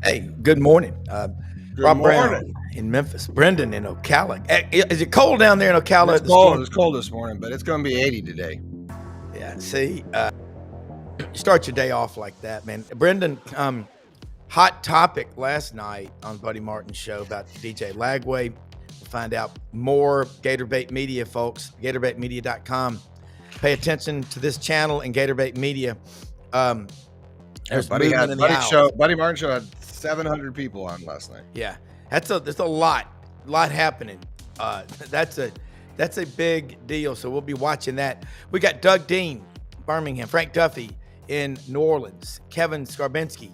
Hey, good morning. Good Rob Brown morning. in Memphis, Brendan in Ocala. Is it cold down there in Ocala? It's The cold. storm? It's cold this morning, but it's going to be 80 today. Yeah. See, you start your day off like that, man. Brendan, hot topic last night on Buddy Martin's show about DJ Lagway. We'll find out more. Gatorbait Media, folks. GatorbaitMedia.com. Pay attention to this channel and Gatorbait Media. There's Buddy movement in the aisles. Buddy Martin show had 700 people on last night. Yeah, there's a lot happening. That's a big deal. So we'll be watching that. We got Doug Dean, Birmingham, Frank Duffy in New Orleans, Kevin Scarbinsky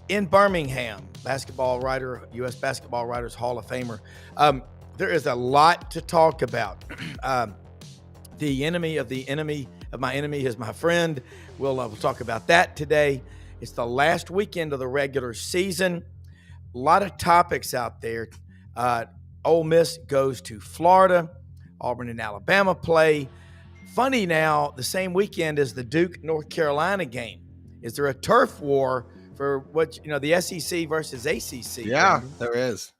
in Birmingham, basketball writer, U.S. Basketball Writers Hall of Famer. There is a lot to talk about. The enemy of my enemy is my friend. We'll talk about that today. It's the last weekend of the regular season. A lot of topics out there. Ole Miss goes to Florida. Auburn and Alabama play. Funny now, the same weekend as the Duke North Carolina game. Is there a turf war for the SEC versus ACC? Yeah, there is.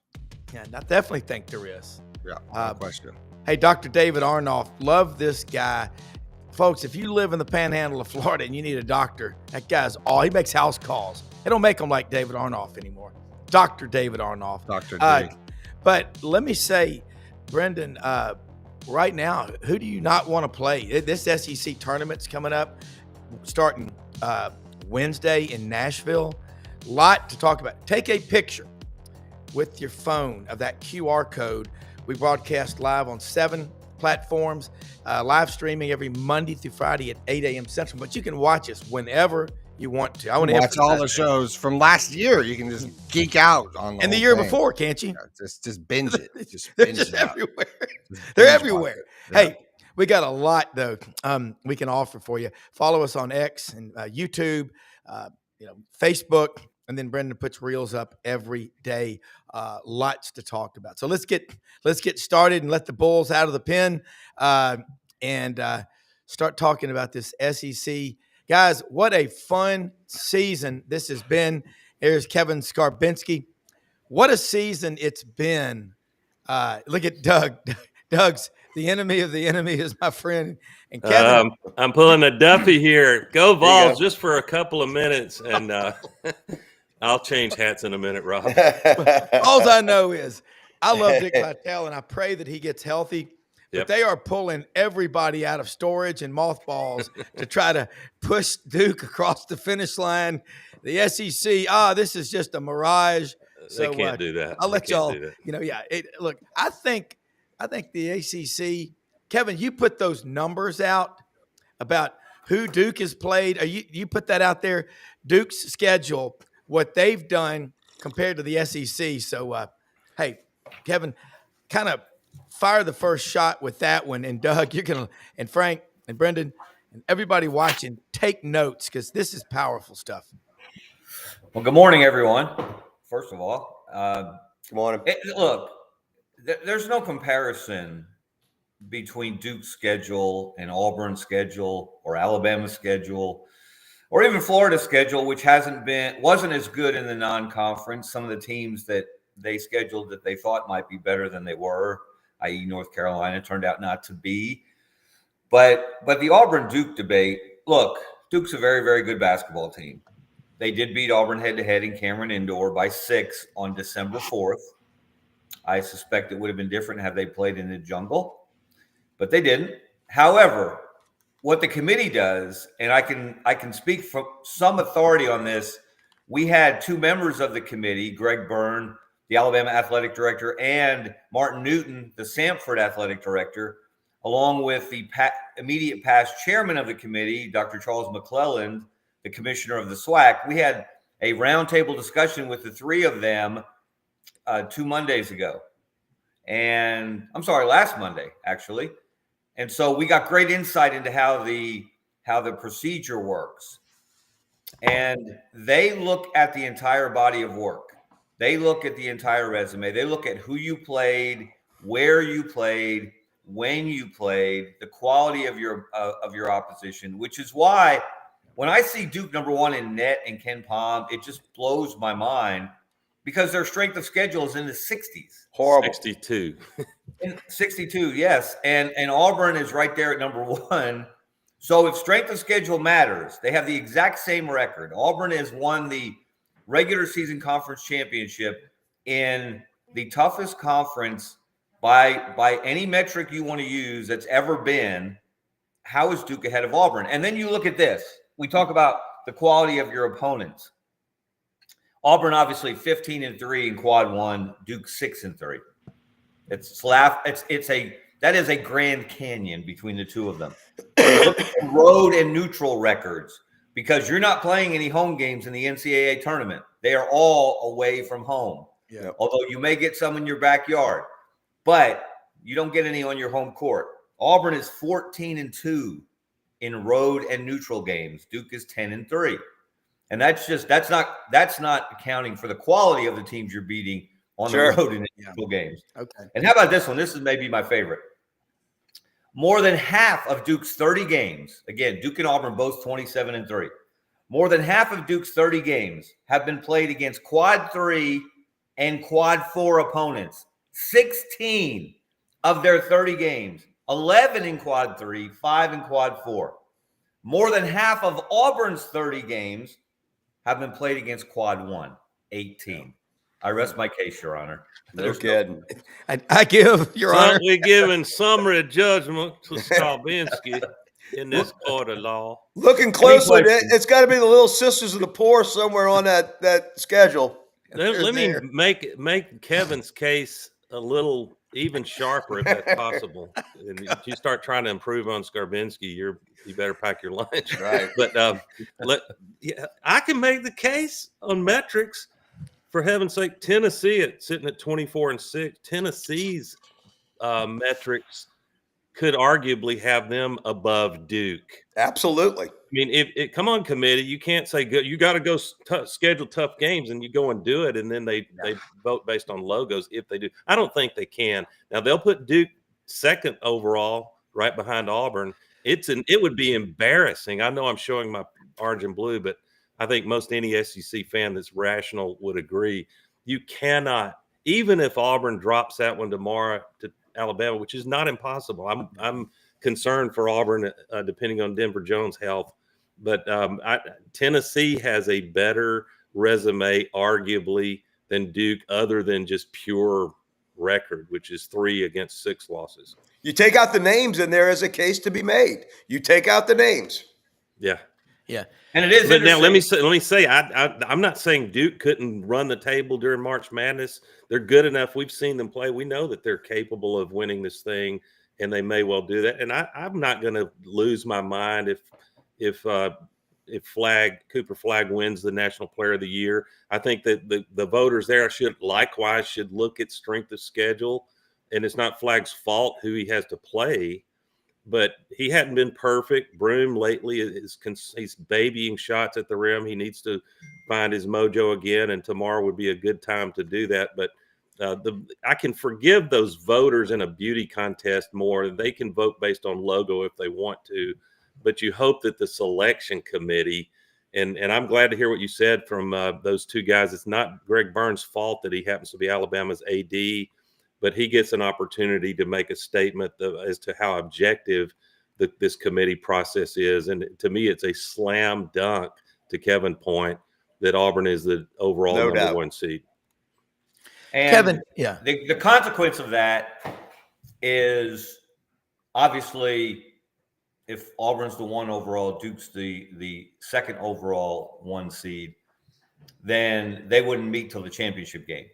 Yeah, I definitely think there is. Yeah, no question. Hey, Dr. David Arnoff, love this guy. Folks, if you live in the panhandle of Florida and you need a doctor, that guy's he makes house calls. They don't make them like David Arnoff anymore. Dr. David Arnoff. Dr. D. But let me say, Brendan, right now, who do you not want to play? This SEC tournament's coming up, starting Wednesday in Nashville. Lot to talk about. Take a picture with your phone of that QR code. We broadcast live on 7 platforms, live streaming every Monday through Friday at 8 a.m. Central. But you can watch us whenever you want to. I want to watch all the shows from last year. You can just geek out on the year before, can't you? Yeah, just binge it. They're just everywhere. They're everywhere. Yeah. Hey, we got a lot though. We can offer for you. Follow us on X and YouTube, Facebook. And then Brendan puts reels up every day. Lots to talk about. So let's get started and let the Bulls out of the pen and start talking about this SEC. Guys, what a fun season this has been. Here's Kevin Scarbinsky. What a season it's been. Look at Doug. Doug's the enemy of the enemy is my friend. And Kevin. I'm pulling a Duffy here. Go Vols just for a couple of minutes and I'll change hats in a minute, Rob. All I know is I love Dick Vitale, and I pray that he gets healthy. But they are pulling everybody out of storage and mothballs to try to push Duke across the finish line. The SEC, this is just a mirage. So, they can't do that. I'll let y'all, look, I think the ACC, Kevin, you put those numbers out about who Duke has played. You put that out there, Duke's schedule, what they've done compared to the SEC. So, hey, Kevin, kind of fire the first shot with that one. And Doug, and Frank and Brendan and everybody watching, take notes because this is powerful stuff. Well, good morning, everyone. First of all, good morning. Look, there's no comparison between Duke's schedule and Auburn's schedule or Alabama's schedule or even Florida's schedule, which wasn't as good in the non-conference. Some of the teams that they scheduled that they thought might be better than they were, i.e. North Carolina, turned out not to be. But the Auburn-Duke debate, look, Duke's a very, very good basketball team. They did beat Auburn head-to-head in Cameron Indoor by 6 on December 4th. I suspect it would have been different had they played in the jungle, but they didn't. However, what the committee does, and I can speak from some authority on this, we had 2 members of the committee, Greg Byrne, the Alabama athletic director, and Martin Newton, the Samford athletic director, along with the immediate past chairman of the committee, Dr. Charles McClelland, the commissioner of the SWAC. We had a roundtable discussion with the 3 of them 2 Mondays ago. And I'm sorry, last Monday, actually. And so we got great insight into how the procedure works. And they look at the entire body of work. They look at the entire resume. They look at who you played, where you played, when you played, the quality of your opposition, which is why when I see Duke number 1 in net and Ken Pom, it just blows my mind because their strength of schedule is in the 60s. Horrible. 62. 62, yes. And Auburn is right there at number 1. So if strength of schedule matters, they have the exact same record. Auburn has won the regular season conference championship in the toughest conference by any metric you want to use that's ever been. How is Duke ahead of Auburn? And then you look at this. We talk about the quality of your opponents. Auburn, obviously, 15-3 in quad 1. Duke 6-3. That is a Grand Canyon between the two of them. Look at the road and neutral records because you're not playing any home games in the NCAA tournament. They are all away from home. Yeah. Although you may get some in your backyard, but you don't get any on your home court. Auburn is 14-2 in road and neutral games. Duke is 10-3. And that's not accounting for the quality of the teams you're beating on the road in neutral games. Okay. And how about this one? This is maybe my favorite. More than half of Duke's 30 games, again, Duke and Auburn both 27-3. More than half of Duke's 30 games have been played against quad 3 and quad 4 opponents. 16 of their 30 games, 11 in quad 3, 5 in quad 4. More than half of Auburn's 30 games have been played against quad 1, 18. I rest my case, Your Honor. No kidding. I give Your Honor. We're giving summary judgment to Scarbinsky in this court of law. Looking closely, it's got to be the Little Sisters of the Poor somewhere on that schedule. Let me make Kevin's case a little even sharper if that's possible. And if you start trying to improve on Scarbinsky, you better pack your lunch. Right. But I can make the case on metrics. For heaven's sake, Tennessee sitting at 24-6. Tennessee's metrics could arguably have them above Duke. Absolutely. I mean, come on, committee. You can't say good. You got to go schedule tough games, and you go and do it, and then they vote based on logos if they do. I don't think they can. Now they'll put Duke second overall, right behind Auburn. It would be embarrassing. I know I'm showing my orange and blue, but I think most any SEC fan that's rational would agree. You cannot, even if Auburn drops that one tomorrow to Alabama, which is not impossible. I'm concerned for Auburn, depending on Denver Jones' health. But Tennessee has a better resume, arguably, than Duke, other than just pure record, which is 3 against 6 losses. You take out the names, and there is a case to be made. You take out the names. Yeah. Yeah. And it is. But now let me say, I'm not saying Duke couldn't run the table during March Madness. They're good enough. We've seen them play. We know that they're capable of winning this thing, and they may well do that. And I'm not going to lose my mind if Cooper Flagg wins the National Player of the Year. I think that the voters there should look at strength of schedule, and it's not Flagg's fault who he has to play. But he hadn't been perfect. Broome lately he's babying shots at the rim. He needs to find his mojo again, and tomorrow would be a good time to do that. But I can forgive those voters in a beauty contest more. They can vote based on logo if they want to, but you hope that the selection committee, and I'm glad to hear what you said from those two guys. It's not Greg Burns' fault that he happens to be Alabama's AD, but he gets an opportunity to make a statement as to how objective this committee process is. And to me, it's a slam dunk, to Kevin's point, that Auburn is the overall number 1 seed. And Kevin, yeah. The consequence of that is obviously if Auburn's the 1 overall, Duke's the second overall 1 seed, then they wouldn't meet till the championship game.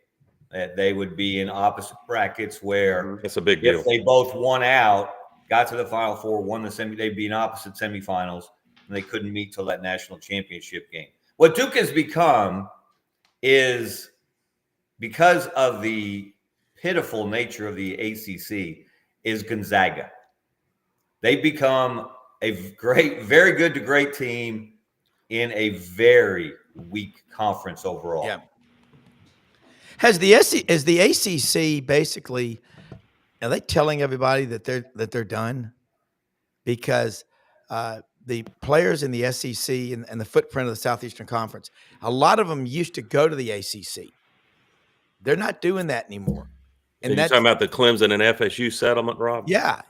They would be in opposite brackets where that's a big deal. If they both won out, got to the Final Four, won the semi, they'd be in opposite semifinals, and they couldn't meet till that national championship game. What Duke has become is, because of the pitiful nature of the ACC, is Gonzaga. They become a very good to great team in a very weak conference overall. Yeah. Has the ACC basically, are they telling everybody that they're done? Because the players in the SEC and the footprint of the Southeastern Conference, a lot of them used to go to the ACC. They're not doing that anymore. And you're talking about the Clemson and FSU settlement, Rob? Yeah.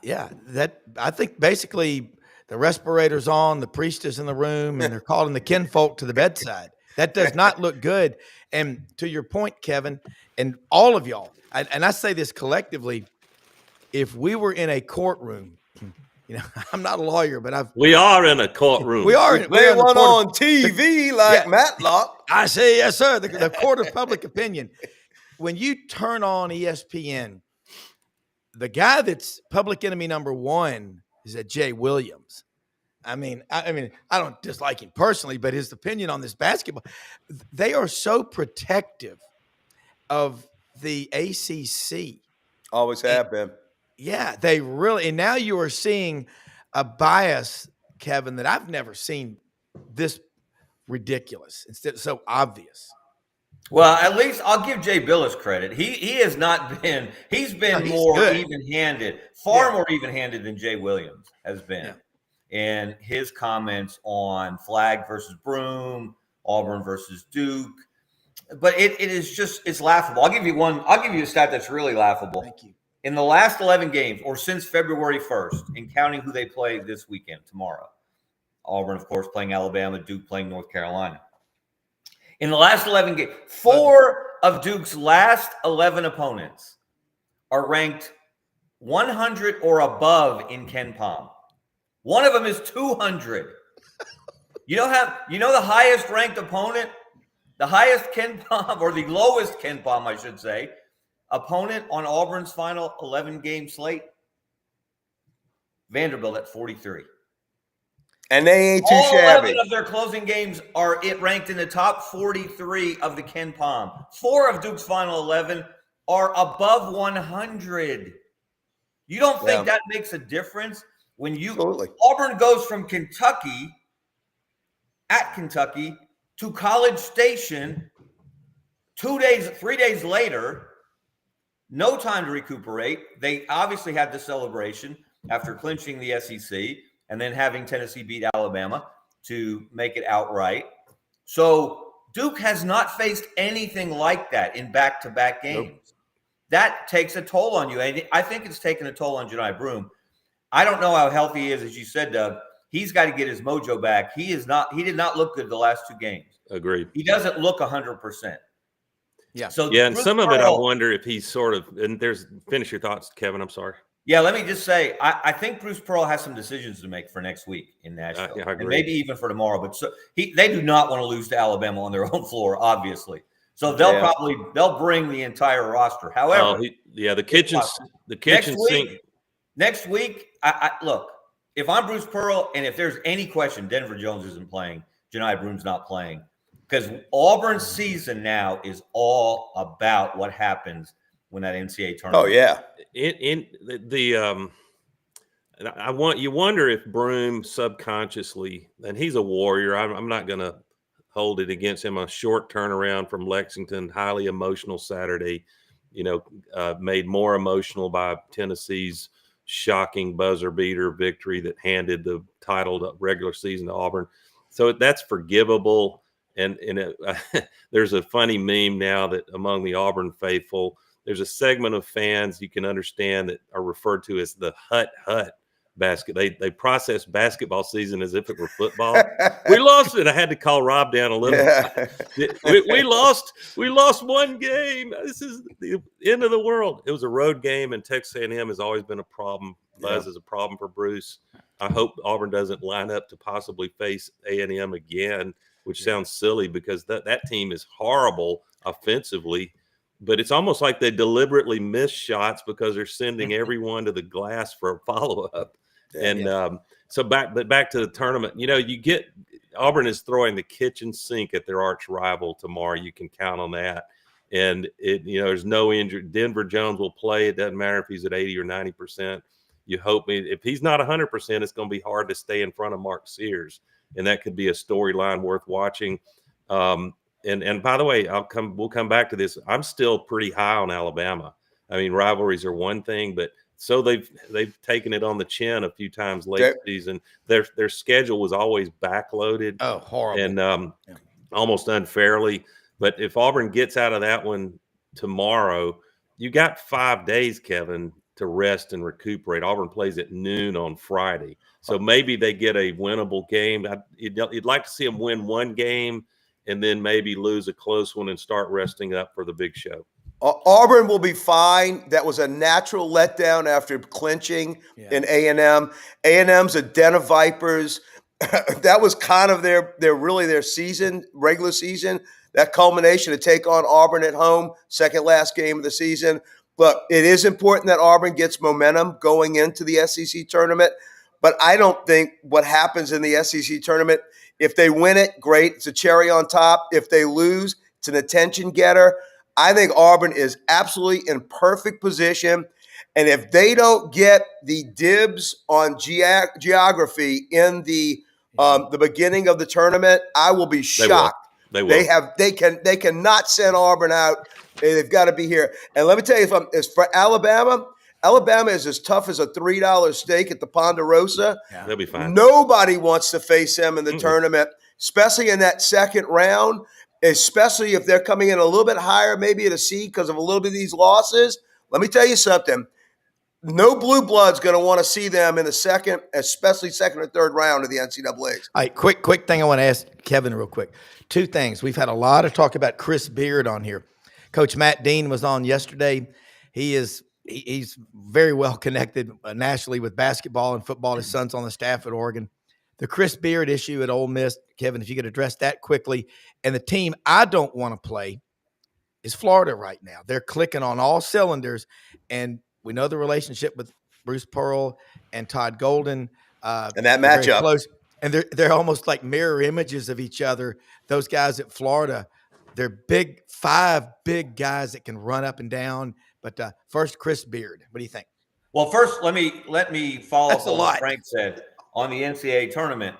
That, I think basically the respirator's on, the priest is in the room, and they're calling the kinfolk to the bedside. That does not look good. And to your point, Kevin, and all of y'all, and I say this collectively, if we were in a courtroom, you know, I'm not a lawyer, but we are in a courtroom. We are. They went on TV like Matlock. I say, yes, sir. The court of public opinion. When you turn on ESPN, the guy that's public enemy number one is Jay Williams. I mean, I don't dislike him personally, but his opinion on this basketball, they are so protective of the ACC. Always have been. Yeah, they really, and now you are seeing a bias, Kevin, that I've never seen this ridiculous. Instead, so obvious. Well, at least I'll give Jay Billis credit. He has not been. He's been more even-handed, far more even-handed than Jay Williams has been. Yeah. And his comments on flag versus broom, Auburn versus Duke, but it is just, it's laughable. I'll give you a stat that's really laughable. Thank you. In the last 11 games, or since February 1st, and counting who they play this weekend, tomorrow, Auburn, of course, playing Alabama, Duke playing North Carolina. In the last 11 games, 4 of Duke's last 11 opponents are ranked 100 or above in Ken Pom. One of them is 200. You know the highest ranked opponent, the highest Ken Pom, or the lowest Ken Pom, I should say, opponent on Auburn's final 11-game slate? Vanderbilt at 43. And they ain't too All shabby. 11 of their closing games are ranked in the top 43 of the Ken Pom. 4 of Duke's final 11 are above 100. You don't think that makes a difference? When Auburn goes from Kentucky to College Station 3 days later, no time to recuperate. They obviously had the celebration after clinching the SEC and then having Tennessee beat Alabama to make it outright. So Duke has not faced anything like that in back-to-back games. Nope. That takes a toll on you. And I think it's taken a toll on Johni Broome. I don't know how healthy he is, as you said, Doug. He's got to get his mojo back. He did not look good the last 2 games. Agreed. He doesn't look 100%. Yeah. So and Bruce some of it, I wonder if he's sort of. And finish your thoughts, Kevin. I'm sorry. Yeah, let me just say, I think Bruce Pearl has some decisions to make for next week in Nashville, and maybe even for tomorrow. But they do not want to lose to Alabama on their own floor, obviously. So they'll bring the entire roster. However, the kitchen sink. Next week, I look, if I'm Bruce Pearl, and if there's any question, Denver Jones isn't playing, Johni Broome's not playing, because Auburn's season now is all about what happens when that NCAA tournament. Oh yeah. You wonder if Broome subconsciously, and he's a warrior. I'm not going to hold it against him. A short turnaround from Lexington, highly emotional Saturday, made more emotional by Tennessee's shocking buzzer beater victory that handed the title to regular season to Auburn. So that's forgivable. And there's a funny meme now that among the Auburn faithful, there's a segment of fans you can understand that are referred to as the hut basket. They process basketball season as if it were football. We lost it. I had to call Rob down a little. We lost one game. This is the end of the world. It was a road game, and Texas A&M has always been a problem. Buzz is a problem for Bruce. I hope Auburn doesn't line up to possibly face A&M again, which sounds silly because that team is horrible offensively. But it's almost like they deliberately miss shots because they're sending everyone to the glass for a follow-up. So back to the tournament. You get Auburn is throwing the kitchen sink at their arch rival tomorrow. You can count on that. And there's no injury. Denver Jones will play. It doesn't matter if he's at 80 or 90%. You hope if he's not 100%, it's going to be hard to stay in front of Mark Sears, and that could be a storyline worth watching. And by the way, we'll come back to this. I'm still pretty high on Alabama. I mean, rivalries are one thing, but so they've taken it on the chin a few times late season. Their schedule was always backloaded. Oh, horrible. And almost unfairly. But if Auburn gets out of that one tomorrow, you got 5 days, Kevin, to rest and recuperate. Auburn plays at noon on Friday. So maybe they get a winnable game. You'd like to see them win one game and then maybe lose a close one and start resting up for the big show. Auburn will be fine. That was a natural letdown after clinching in A&M. A&M's a den of vipers. That was kind of their season, regular season. That culmination to take on Auburn at home, second last game of the season. But it is important that Auburn gets momentum going into the SEC tournament. But I don't think what happens in the SEC tournament, if they win it, great. It's a cherry on top. If they lose, it's an attention getter. I think Auburn is absolutely in perfect position. And if they don't get the dibs on geography in the beginning of the tournament, I will be shocked. They will. They cannot send Auburn out. They've got to be here. And let me tell you, as for Alabama is as tough as a $3 steak at the Ponderosa. Yeah. They'll be fine. Nobody wants to face them in the tournament, especially in that second round, especially if they're coming in a little bit higher, maybe at a seed because of a little bit of these losses. Let me tell you something. No blue blood's going to want to see them in the second, especially second or third round of the NCAAs. All right, quick thing I want to ask Kevin real quick. Two things. We've had a lot of talk about Chris Beard on here. Coach Matt Dean was on yesterday. He's very well connected nationally with basketball and football. His son's on the staff at Oregon. The Chris Beard issue at Ole Miss, Kevin, if you could address that quickly. And the team I don't want to play is Florida right now. They're clicking on all cylinders, and we know the relationship with Bruce Pearl and Todd Golden. And that matchup. Close. And they're almost like mirror images of each other. Those guys at Florida, they're five big guys that can run up and down. But first, Chris Beard, what do you think? Well, first, let me follow up on what Frank said on the NCAA tournament.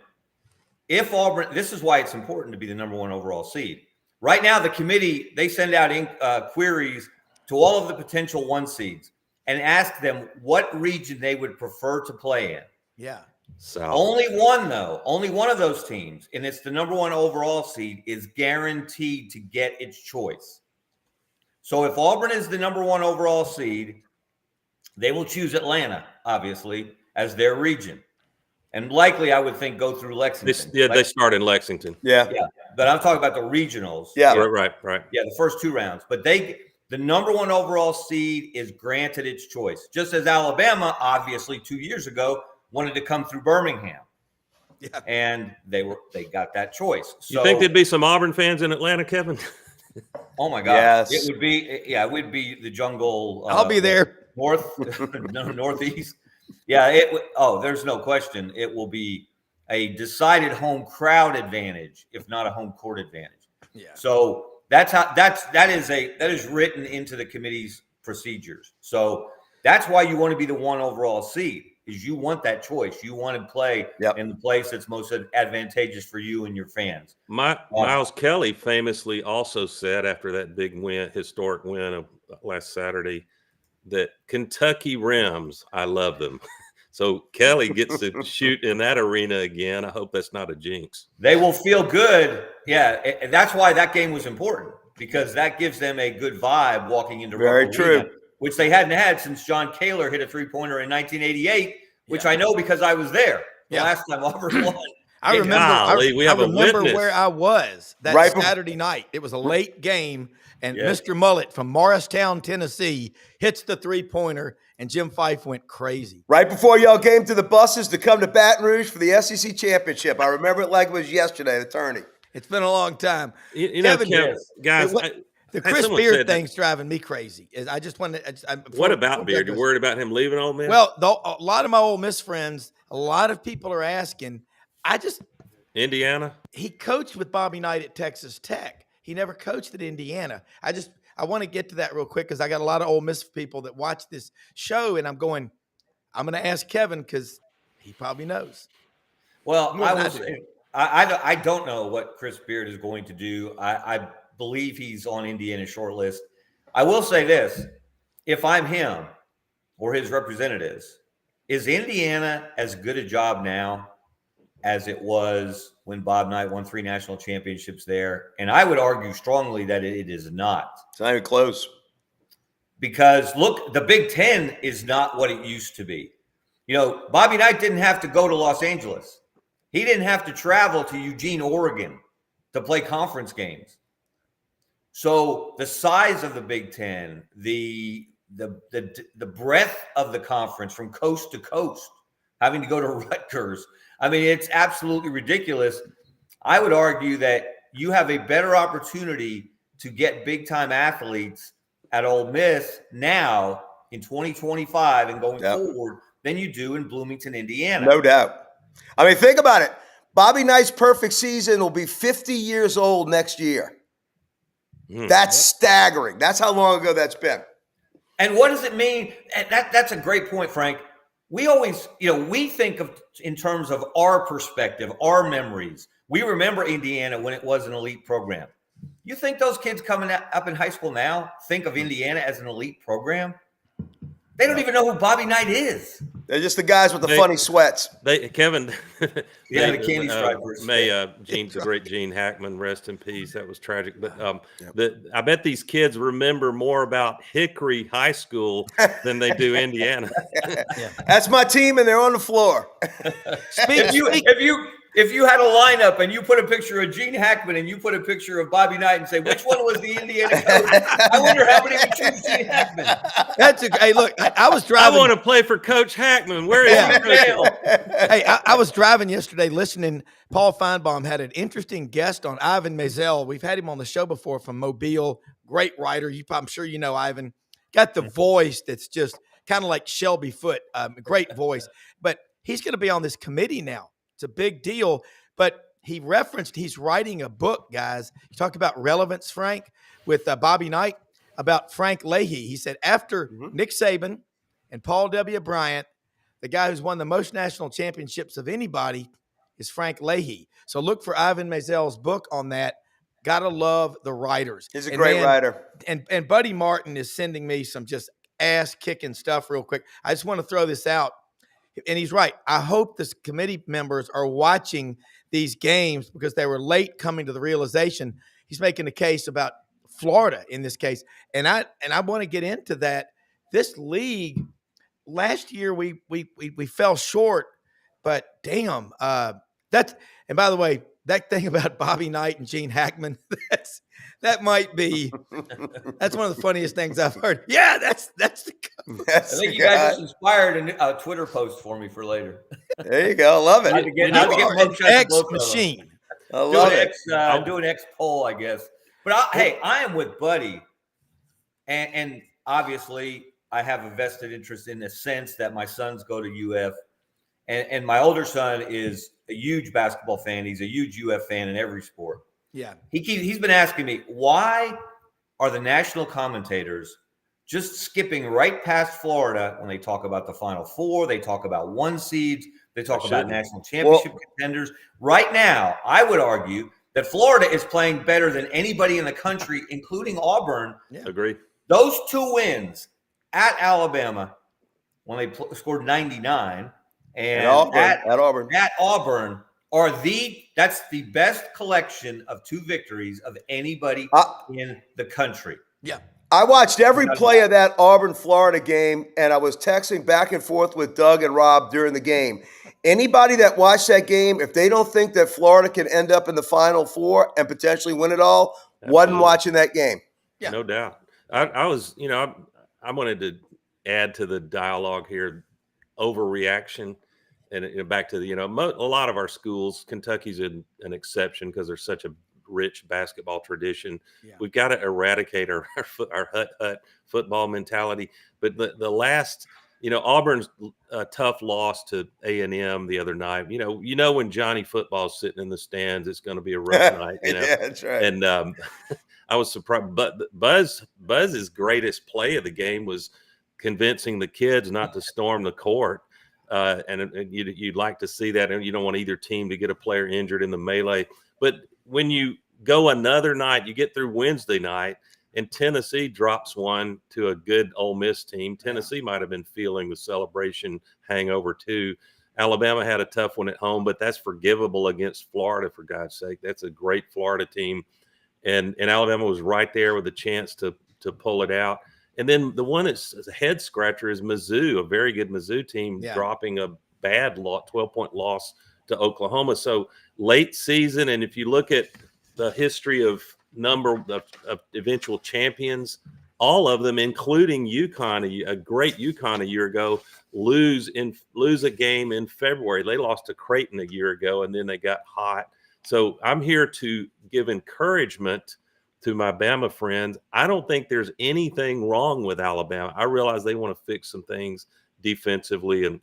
If Auburn, this is why it's important to be the number one overall seed. Right now, the committee, they send out queries to all of the potential one seeds and ask them what region they would prefer to play in. Yeah. So only one of those teams, and it's the number one overall seed, is guaranteed to get its choice. So if Auburn is the number one overall seed, they will choose Atlanta, obviously, as their region. And likely, I would think, go through Lexington. They start in Lexington. Yeah. But I'm talking about the regionals. Yeah. Right. Yeah, the first two rounds. But the number one overall seed is granted its choice. Just as Alabama, obviously, 2 years ago, wanted to come through Birmingham. Yeah. And they got that choice. So, you think there'd be some Auburn fans in Atlanta, Kevin? Oh my God. Yes. It would be the jungle. I'll be there. Northeast. Yeah, there's no question. It will be a decided home crowd advantage, if not a home court advantage. Yeah. So that is written into the committee's procedures. So that's why you want to be the one overall seed, is you want that choice. You want to play in the place that's most advantageous for you and your fans. Miles Kelly famously also said after that big historic win of last Saturday, that Kentucky rims, I love them. So Kelly gets to shoot in that arena again. I hope that's not a jinx. They will feel good. Yeah, and that's why that game was important, because that gives them a good vibe walking into Very Rupp true. Arena, which they hadn't had since John Kaler hit a three-pointer in 1988, which I know because I was there the last time Auburn won. I remember witness. where I was that Saturday night. It was a late game, and Mr. Mullet from Morristown, Tennessee, hits the three-pointer, and Jim Fife went crazy. Right before y'all came to the buses to come to Baton Rouge for the SEC championship. I remember it like it was yesterday, the tourney. It's been a long time. Kevin, guys, the Chris Beard thing's driving me crazy. I just want to. What about Beard? You worried about him leaving Ole Miss? Well, a lot of my Ole Miss friends, a lot of people are asking. Indiana? He coached with Bobby Knight at Texas Tech. He never coached at Indiana. I want to get to that real quick because I got a lot of Ole Miss people that watch this show, and I'm going to ask Kevin because he probably knows. Well, I don't know what Chris Beard is going to do. I believe he's on Indiana's short list. I will say this. If I'm him, or his representatives, is Indiana as good a job now as it was when Bob Knight won 3 national championships there? And I would argue strongly that it is not. It's not even close. Because look, the Big Ten is not what it used to be. You know, Bobby Knight didn't have to go to Los Angeles. He didn't have to travel to Eugene, Oregon to play conference games. So the size of the Big Ten, the breadth of the conference from coast to coast, having to go to Rutgers. I mean, it's absolutely ridiculous. I would argue that you have a better opportunity to get big-time athletes at Ole Miss now in 2025 and going forward than you do in Bloomington, Indiana. No doubt. I mean, think about it. Bobby Knight's perfect season will be 50 years old next year. That's staggering. That's how long ago that's been. And what does it mean? That's a great point, Frank. We always, we think of in terms of our perspective, our memories. We remember Indiana when it was an elite program. You think those kids coming up in high school now think of Indiana as an elite program? They don't even know who Bobby Knight is. They're just the guys with the funny sweats. Kevin. The candy stripers. The great Gene Hackman, rest in peace. That was tragic. But I bet these kids remember more about Hickory High School than they do Indiana. That's my team, and they're on the floor. If you had a lineup and you put a picture of Gene Hackman and you put a picture of Bobby Knight and say, which one was the Indiana coach? I wonder how many would choose Gene Hackman. Hey, look, I was driving. I want to play for Coach Hackman. Where is he? Hey, I was driving yesterday listening. Paul Feinbaum had an interesting guest on, Ivan Maisel. We've had him on the show before from Mobile. Great writer. I'm sure you know Ivan. Got the voice that's just kind of like Shelby Foote. Great voice. But he's going to be on this committee now. It's a big deal, but he referenced he's writing a book, guys. You talk about relevance, Frank, with Bobby Knight, about Frank Leahy. He said after Nick Saban and Paul W. Bryant, the guy who's won the most national championships of anybody is Frank Leahy. So look for Ivan Maisel's book on that. Gotta love the writers. He's a great writer. And Buddy Martin is sending me some just ass-kicking stuff real quick. I just want to throw this out. And he's right. I hope this committee members are watching these games because they were late coming to the realization. He's making a case about Florida in this case. And I want to get into that. This league, last year we fell short, but damn, and by the way, that thing about Bobby Knight and Gene Hackman, that's one of the funniest things I've heard. Yeah, that's the I think you guys just inspired a Twitter post for me for later. There you go. I love it. An X machine. I love it. Do an X poll, I guess. But I am with Buddy. And obviously I have a vested interest in the sense that my sons go to UF. And my older son is a huge basketball fan. He's a huge UF fan in every sport. Yeah. He's been asking me, why are the national commentators just skipping right past Florida when they talk about the Final Four? They talk about 1 seeds. They talk about national championship contenders. Right now, I would argue that Florida is playing better than anybody in the country, including Auburn. Yeah. Agree. Those 2 wins at Alabama when they scored 99 and at Auburn are that's the best collection of 2 victories of anybody in the country. Yeah. I watched every play of that Auburn-Florida game, and I was texting back and forth with Doug and Rob during the game. Anybody that watched that game, if they don't think that Florida can end up in the Final Four and potentially win it all, wasn't watching that game. Yeah. No doubt. I was, I wanted to add to the dialogue here, overreaction. And back to a lot of our schools, Kentucky's an exception because there's such a rich basketball tradition. Yeah. We've got to eradicate our hut football mentality. But the last, Auburn's tough loss to A&M the other night. When Johnny Football's sitting in the stands, it's going to be a rough night. Yeah, that's right. And I was surprised. But Buzz's greatest play of the game was convincing the kids not to storm the court. And you'd like to see that, and you don't want either team to get a player injured in the melee. But when you go another night, you get through Wednesday night, and Tennessee drops one to a good Ole Miss team. Tennessee might have been feeling the celebration hangover too. Alabama had a tough one at home, but that's forgivable against Florida, for God's sake. That's a great Florida team. And Alabama was right there with a chance to pull it out. And then the one that's a head scratcher is Mizzou, a very good Mizzou team, dropping a bad 12-point loss to Oklahoma. So late season, and if you look at the history of number of eventual champions, all of them, including UConn, a great UConn a year ago, lose a game in February. They lost to Creighton a year ago, and then they got hot. So I'm here to give encouragement to my Bama friends. I don't think there's anything wrong with Alabama. I realize they want to fix some things defensively, and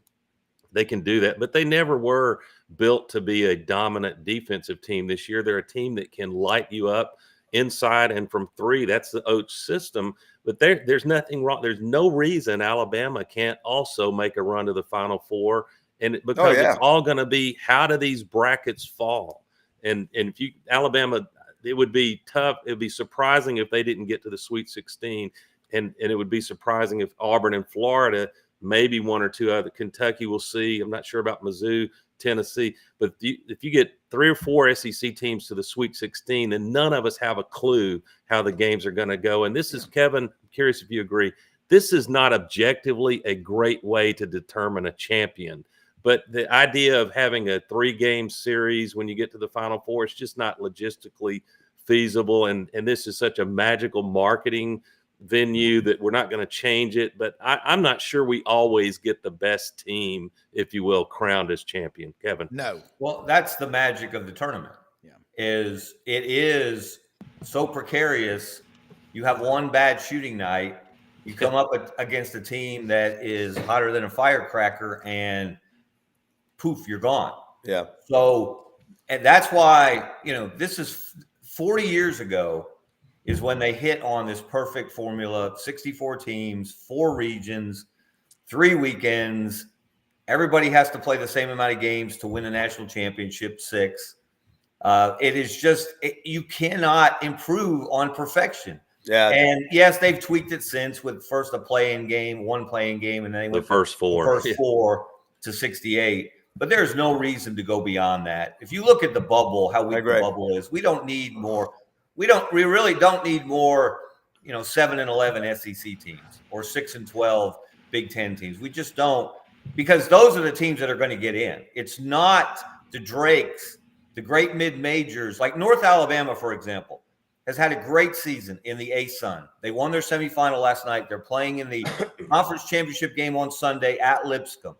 they can do that, but they never were built to be a dominant defensive team this year. They're a team that can light you up inside and from three. That's the Oach system, but there's nothing wrong. There's no reason Alabama can't also make a run to the Final Four, and because it's all going to be, how do these brackets fall? And if Alabama, it would be tough. It would be surprising if they didn't get to the Sweet 16, and it would be surprising if Auburn and Florida, maybe one or two other, Kentucky, we'll see. I'm not sure about Mizzou, Tennessee, but if you get 3 or 4 SEC teams to the Sweet 16, then none of us have a clue how the games are going to go. And this is, Kevin, I'm curious if you agree, this is not objectively a great way to determine a champion. But the idea of having a 3-game series when you get to the Final Four is just not logistically feasible. And this is such a magical marketing venue that we're not going to change it. But I'm not sure we always get the best team, if you will, crowned as champion. Kevin? No. Well, that's the magic of the tournament. It is so precarious. You have one bad shooting night. You come up against a team that is hotter than a firecracker, and poof, you're gone. Yeah. So, and that's why, this is 40 years ago is when they hit on this perfect formula, 64 teams, 4 regions, 3 weekends. Everybody has to play the same amount of games to win a national championship, 6. It is just, you cannot improve on perfection. Yeah. And yes, they've tweaked it since with first a play-in game, 1 play-in game, and then they went the first 4 to 68. But there's no reason to go beyond that. If you look at the bubble, how weak the bubble is, we don't need more. We really don't need more, 7-11 SEC teams or 6-12 Big Ten teams. We just don't, because those are the teams that are going to get in. It's not the Drakes, the great mid-majors, like North Alabama, for example, has had a great season in the ASUN. They won their semifinal last night. They're playing in the conference championship game on Sunday at Lipscomb.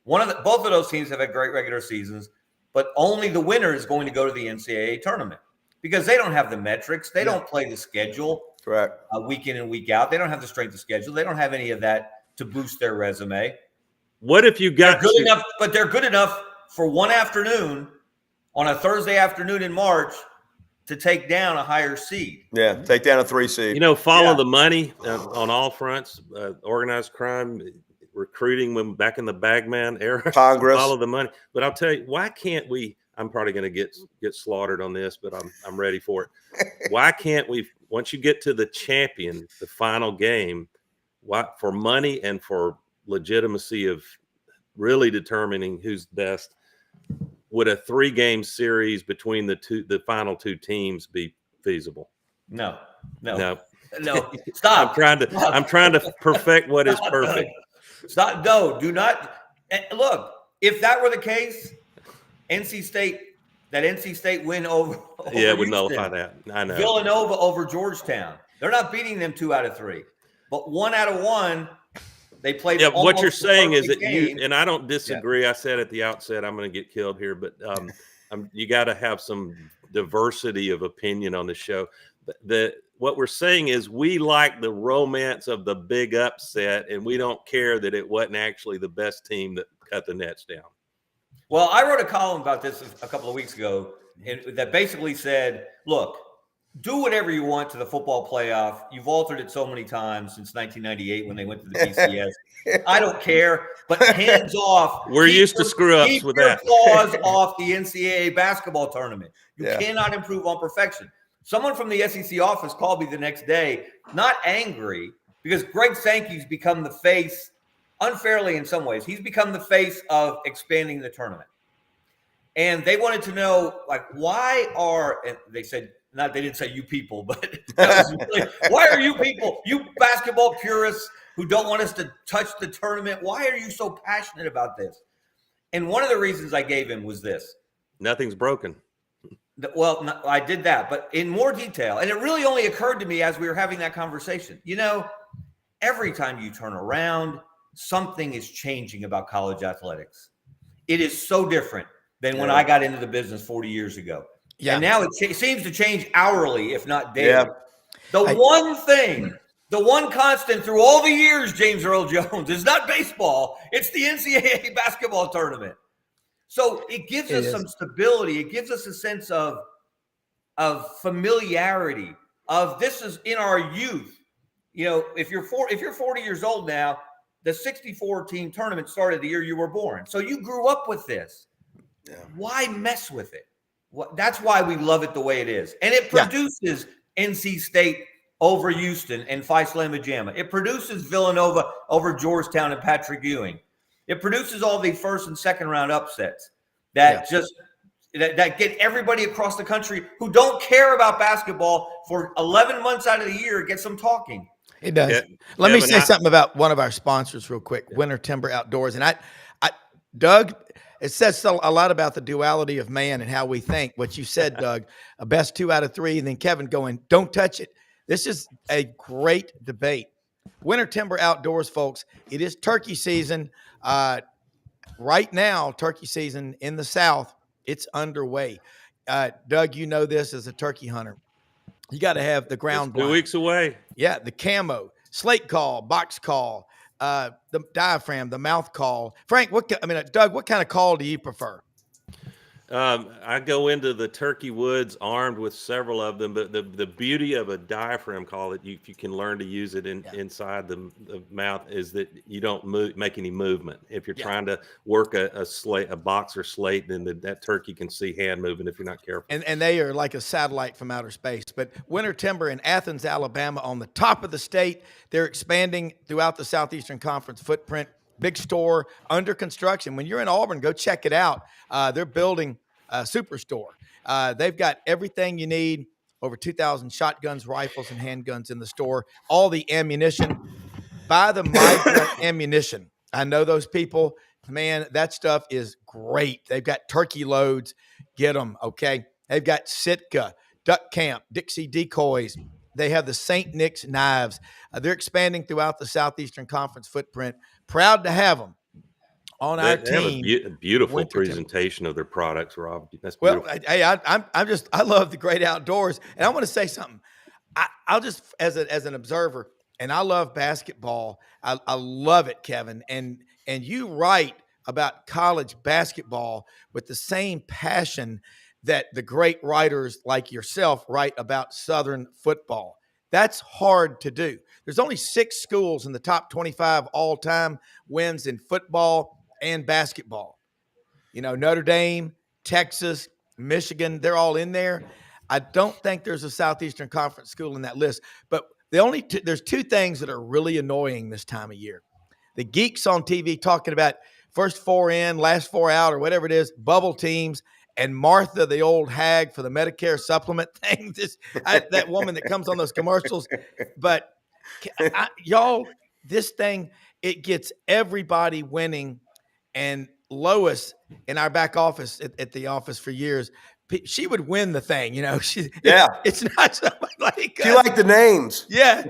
Both of those teams have had great regular seasons, but only the winner is going to go to the NCAA tournament because they don't have the metrics. They don't play the schedule week in and week out. They don't have the strength of schedule. They don't have any of that to boost their resume. What if you got good enough? But they're good enough for one afternoon on a Thursday afternoon in March to take down a higher seed. Yeah, take down a 3 seed. Follow the money on all fronts. Organized crime, recruiting when back in the bagman era, Congress, follow the money. But I'll tell you, why can't we? I'm probably going to get slaughtered on this, but I'm ready for it. Why can't we? Once you get to the champion, the final game, for money and for legitimacy of really determining who's best, would a 3-game series between the final 2 teams be feasible? No. I'm Stop. trying to perfect what is perfect. Stop. No, do not. Look, if that were the case, NC State win over would nullify that. I know. Villanova over Georgetown. They're not beating them 2 out of 3, but 1 out of 1. They played. Yeah, what you're saying is that game. and I don't disagree. I said at the outset, I'm going to get killed here, but you got to have some diversity of opinion on the show. What we're saying is we like the romance of the big upset, and we don't care that it wasn't actually the best team that cut the nets down. Well, I wrote a column about this a couple of weeks ago that basically said, look, do whatever you want to the football playoff. You've altered it so many times since 1998 when they went to the BCS. I don't care, but hands off. We're used to screw-ups with that. Keep your claws off the NCAA basketball tournament. You cannot improve on perfection. Someone from the SEC office called me the next day, not angry, because Greg Sankey's become the face, unfairly in some ways, he's become the face of expanding the tournament. And they wanted to know, like, why are, and they said, not, they didn't say you people, but that was really, why are you people, you basketball purists who don't want us to touch the tournament, why are you so passionate about this? And one of the reasons I gave him was this. Nothing's broken. Well, no, I did that, but in more detail. And it really only occurred to me as we were having that conversation. You know, every time you turn around, something is changing about college athletics. It is so different than when I got into the business 40 years ago. Yeah. And now it seems to change hourly, if not daily. Yeah. The one constant through all the years, James Earl Jones, is not baseball. It's the NCAA basketball tournament. So it gives us some stability. It gives us a sense of familiarity, of this is in our youth. You know, if you're 40 years old now, the 64 team tournament started the year you were born. So you grew up with this. Yeah. Why mess with it? That's why we love it the way it is. And it produces NC State over Houston and Phi Slamma Jamma. It produces Villanova over Georgetown and Patrick Ewing. It produces all the first and second round upsets that that get everybody across the country who don't care about basketball for 11 months out of the year, get some talking. It does. Yeah. Let me say something about one of our sponsors real quick, Winter Timber Outdoors. And I Doug, it says a lot about the duality of man and how we think. What you said, Doug, a best 2 out of 3, and then Kevin going, don't touch it. This is a great debate. Winter Timber Outdoors, folks. It is turkey season. Right now, turkey season in the South, it's underway. Doug, you know this as a turkey hunter. You got to have the ground blind. 2 weeks away. Yeah, the camo, slate call, box call, the diaphragm, the mouth call. Frank, Doug, what kind of call do you prefer? I go into the turkey woods armed with several of them, but the beauty of a diaphragm call, that if you can learn to use it inside the mouth, is that you don't make any movement. If you're trying to work a box or slate, then that turkey can see hand moving if you're not careful. And they are like a satellite from outer space. But Winter Timber in Athens, Alabama, on the top of the state, they're expanding throughout the Southeastern Conference footprint. Big store under construction. When you're in Auburn, go check it out. They're building a superstore. They've got everything you need, over 2,000 shotguns, rifles, and handguns in the store. All the ammunition. Buy the migrant ammunition. I know those people. Man, that stuff is great. They've got turkey loads. Get them, okay? They've got Sitka, Duck Camp, Dixie decoys. They have the St. Nick's knives. They're expanding throughout the Southeastern Conference footprint. Proud to have them on our team. They have a beautiful presentation of their products, Rob. That's beautiful. Well, hey, I love the great outdoors, and I want to say something. I'll just as an observer, and I love basketball. I love it, Kevin, and you write about college basketball with the same passion that the great writers like yourself write about Southern football. That's hard to do. There's only 6 schools in the top 25 all-time wins in football and basketball. You know, Notre Dame, Texas, Michigan, they're all in there. I don't think there's a Southeastern Conference school in that list. But there's 2 things that are really annoying this time of year. The geeks on TV talking about first 4 in, last 4 out, or whatever it is, bubble teams, and Martha, the old hag for the Medicare supplement thing, that woman that comes on those commercials. But y'all, this thing, it gets everybody winning. And Lois in our back office at the office for years, she would win the thing, you know. It's not somebody like she liked the names. Yeah,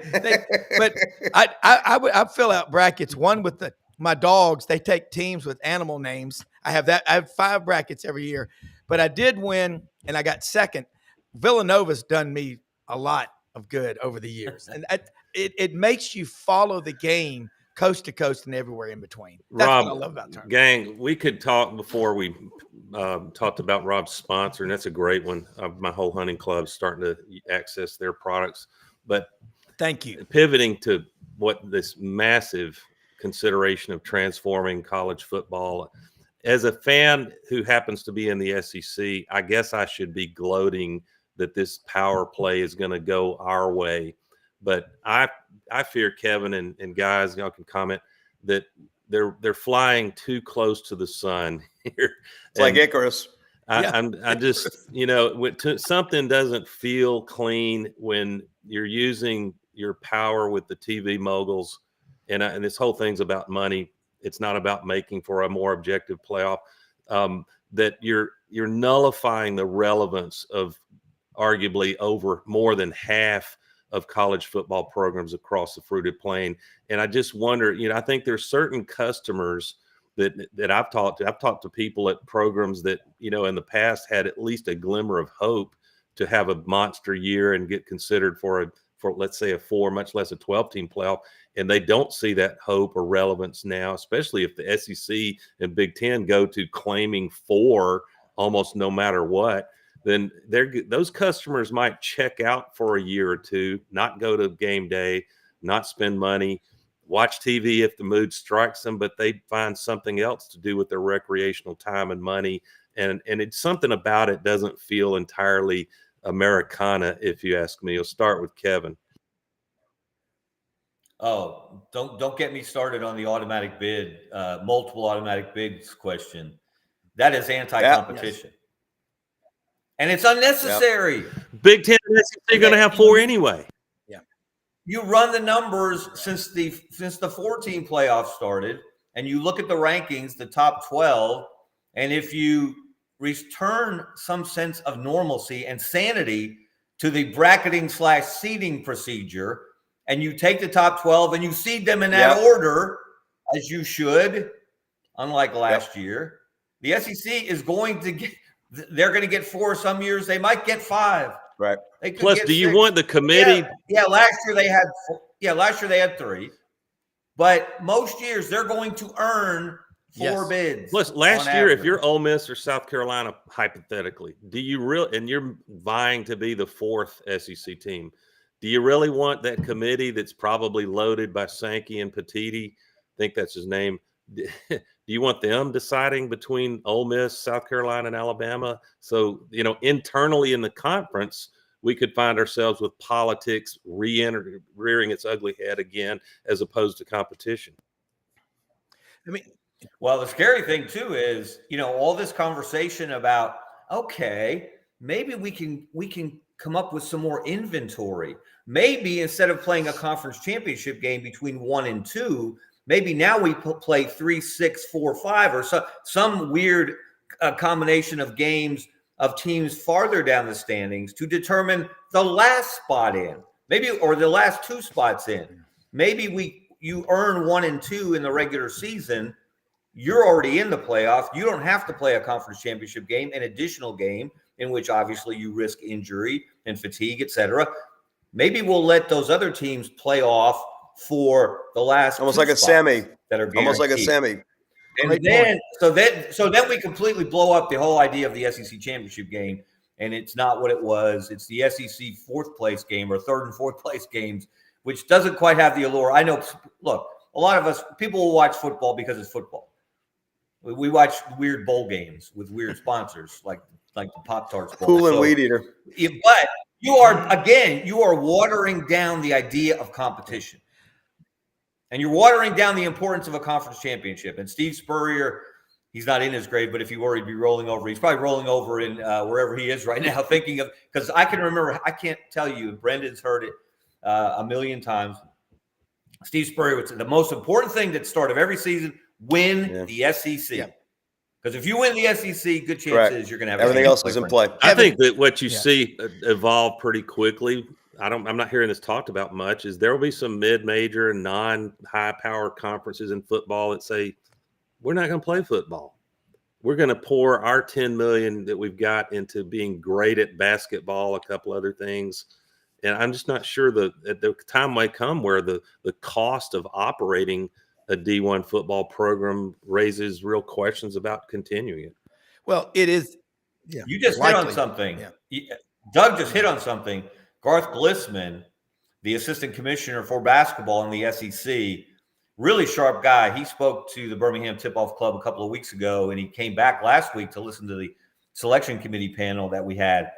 but I fill out brackets. One with my dogs. They take teams with animal names. I have 5 brackets every year. But I did win, and I got second. Villanova's done me a lot of good over the years. And it makes you follow the game coast to coast and everywhere in between. That's Rob, what I love about tournament. Gang, we could talk before we talked about Rob's sponsor, and that's a great one. My whole hunting club's starting to access their products. But thank you. Pivoting to what this massive consideration of transforming college football – as a fan who happens to be in the SEC, I guess I should be gloating that this power play is going to go our way. But I fear, Kevin and guys, y'all can comment, that they're flying too close to the sun here. It's like Icarus. I just, something doesn't feel clean when you're using your power with the TV moguls, and this whole thing's about money. It's not about making for a more objective playoff. That you're nullifying the relevance of arguably over more than half of college football programs across the fruited plain. And I just wonder, I think there's certain customers that I've talked to. I've talked to people at programs that, in the past had at least a glimmer of hope to have a monster year and get considered for let's say a 4, much less a 12-team playoff. And they don't see that hope or relevance now, especially if the SEC and Big Ten go to claiming 4 almost no matter what. Then those customers might check out for a year or two, not go to game day, not spend money, watch TV if the mood strikes them, but they find something else to do with their recreational time and money. And it's something about it doesn't feel entirely Americana, if you ask me. I'll start with Kevin. Oh, don't get me started on the automatic bid, multiple automatic bids question. That is anti-competition. Yes. And it's unnecessary. Yep. Big Ten and SEC are going to have 4 anyway. Yeah. You run the numbers since the 14 playoffs started, and you look at the rankings, the top 12, and if you return some sense of normalcy and sanity to the bracketing / seeding procedure, and you take the top 12 and you seed them in that order, as you should, unlike last year, the SEC is going to get – they're going to get 4 some years. They might get 5. Right. Plus, do you want the committee? Yeah, last year they had 3. But most years they're going to earn 4 bids. Plus, last year, if you're Ole Miss or South Carolina, hypothetically, do you really, and you're vying to be the 4th SEC team, do you really want that committee that's probably loaded by Sankey and Petiti? I think that's his name. Do you want them deciding between Ole Miss, South Carolina, and Alabama? So, internally in the conference, we could find ourselves with politics rearing its ugly head again, as opposed to competition. Well, the scary thing too is, all this conversation about, okay, maybe we can come up with some more inventory. Maybe instead of playing a conference championship game between 1 and 2, maybe now we play 3, 6, 4, 5, or some weird combination of games of teams farther down the standings to determine the last spot in, maybe, or the last 2 spots in. Maybe you earn 1 and 2 in the regular season. You're already in the playoff. You don't have to play a conference championship game, an additional game in which obviously you risk injury and fatigue, etc. Maybe we'll let those other teams play off for the last almost like a semi that are guaranteed. Almost like a semi. And then so then we completely blow up the whole idea of the SEC championship game, and it's not what it was. It's the SEC 4th place game or 3rd and 4th place games, which doesn't quite have the allure. I know. Look, a lot of us people will watch football because it's football. We watch weird bowl games with weird sponsors like the Pop-Tarts Bowl. Cool and Weed Eater. But you are watering down the idea of competition. And you're watering down the importance of a conference championship. And Steve Spurrier, he's not in his grave, but if he were, he'd be rolling over. He's probably rolling over in wherever he is right now, thinking of, because I can remember, I can't tell you, and Brendan's heard it a million times. Steve Spurrier would say the most important thing at the start of every season, win the SEC. Because if you win the SEC, good chances you're going to have everything else is in play. I think that what you see evolve pretty quickly. I'm not hearing this talked about much. Is there will be some mid-major and non-high power conferences in football that say we're not going to play football. We're going to pour our $10 million that we've got into being great at basketball, a couple other things, and I'm just not sure the time might come where the cost of operating a D1 football program raises real questions about continuing it. Well, it is. Yeah, you just hit on something. Yeah. Doug just hit on something. Garth Blissman, the assistant commissioner for basketball in the SEC, really sharp guy. He spoke to the Birmingham Tip-Off Club a couple of weeks ago, and he came back last week to listen to the selection committee panel that we had.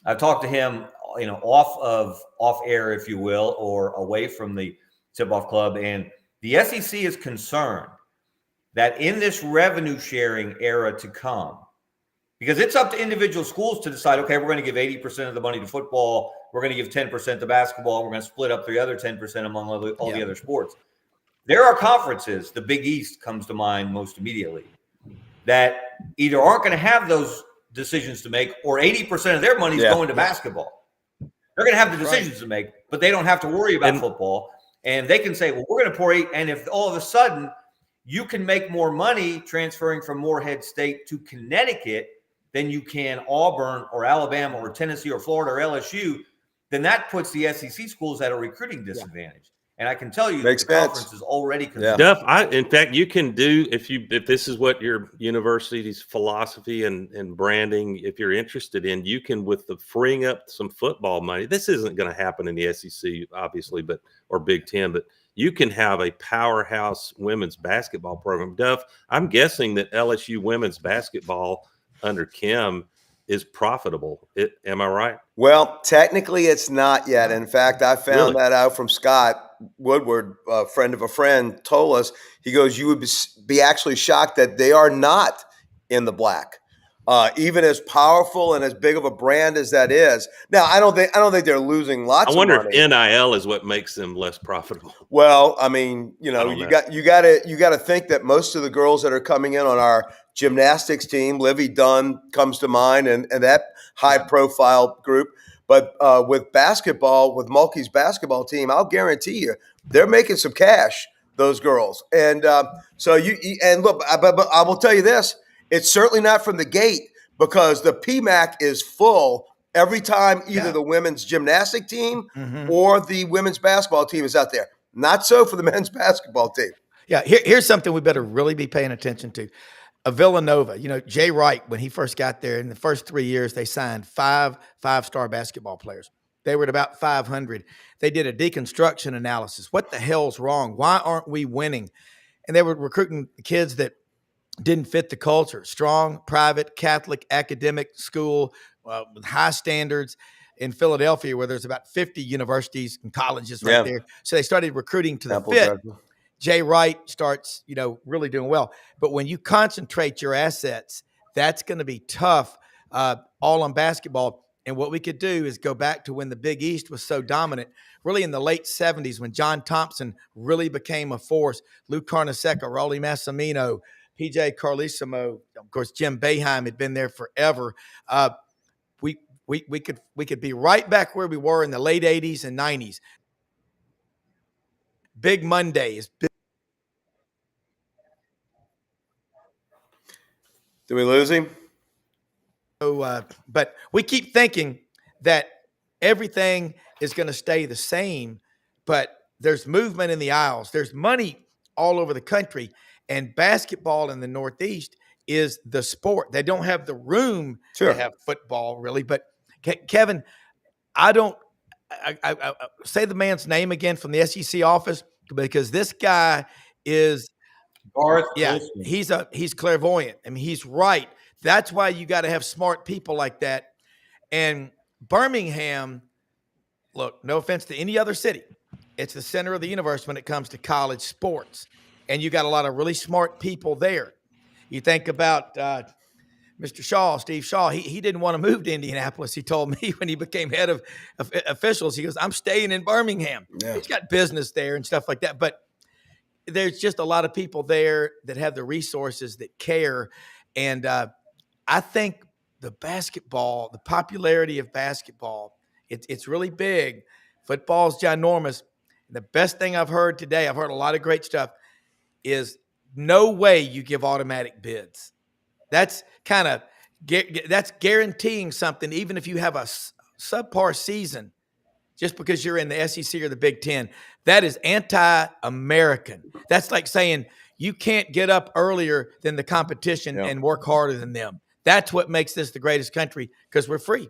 I've talked to him, off air, if you will, or away from the tip-off club, and the SEC is concerned that in this revenue sharing era to come, because it's up to individual schools to decide, okay, we're going to give 80% of the money to football, we're going to give 10% to basketball, we're going to split up the other 10% among all the other sports. There are conferences, the Big East comes to mind most immediately, that either aren't going to have those decisions to make, or 80% of their money is going to basketball. They're going to have the decisions to make, but they don't have to worry about football. And they can say, well, we're going to pour 8. And if all of a sudden you can make more money transferring from Morehead State to Connecticut than you can Auburn or Alabama or Tennessee or Florida or LSU, then that puts the SEC schools at a recruiting disadvantage. And I can tell you that the conference is already concerned. Duff, in fact, you can do, if this is what your university's philosophy and branding, if you're interested in, you can, with the freeing up some football money, this isn't going to happen in the SEC, obviously, or Big Ten, but you can have a powerhouse women's basketball program. Duff, I'm guessing that LSU women's basketball under Kim is profitable. Am I right? Well, technically it's not yet. In fact, I found that out from Scott Woodward, a friend of a friend, told us. He goes, you would be actually shocked that they are not in the black. Even as powerful and as big of a brand as that is. Now, I don't think they're losing lots of money. I wonder if NIL is what makes them less profitable. Well, I mean, you got to think that most of the girls that are coming in on our gymnastics team, Livy Dunn comes to mind, and that high profile group. But with basketball, with Mulkey's basketball team, I'll guarantee you they're making some cash, those girls. And so look, but I will tell you this. It's certainly not from the gate, because the PMAC is full every time either the women's gymnastic team or the women's basketball team is out there. Not so for the men's basketball team. Yeah, here's something we better really be paying attention to. Villanova, Jay Wright, when he first got there, in the first 3 years, they signed 5 five-star basketball players. They were at about 500. They did a deconstruction analysis. What the hell's wrong? Why aren't we winning? And they were recruiting kids that didn't fit the culture. Strong, private, Catholic, academic school with high standards in Philadelphia, where there's about 50 universities and colleges right there. So they started recruiting to the fit. Jay Wright starts, really doing well. But when you concentrate your assets, that's going to be tough all on basketball. And what we could do is go back to when the Big East was so dominant, really in the late 70s, when John Thompson really became a force. Lou Carnesecca, Rolly Massimino, PJ Carlesimo, of course, Jim Boeheim had been there forever. We could be right back where we were in the late 80s and 90s. Big Monday is big. Did we lose him? So, but we keep thinking that everything is going to stay the same, but there's movement in the aisles. There's money all over the country, and basketball in the Northeast is the sport. They don't have the room to have football, really. But Kevin, I say the man's name again from the SEC office, because this guy is Garth. He's clairvoyant. I mean, he's right. That's why you got to have smart people like that. And Birmingham, look, no offense to any other city, it's the center of the universe when it comes to college sports. And you got a lot of really smart people there. You think about Mr. Shaw, Steve Shaw. He didn't want to move to Indianapolis. He told me when he became head of officials, he goes, I'm staying in Birmingham. Yeah. He's got business there and stuff like that. But there's just a lot of people there that have the resources, that care. And I think the popularity of basketball, it's really big. Football's ginormous. The best thing I've heard today, I've heard a lot of great stuff, is no way you give automatic bids. That's that's guaranteeing something, even if you have a subpar season, just because you're in the SEC or the Big Ten. That is anti-American. That's like saying you can't get up earlier than the competition and work harder than them. That's what makes this the greatest country, because we're free.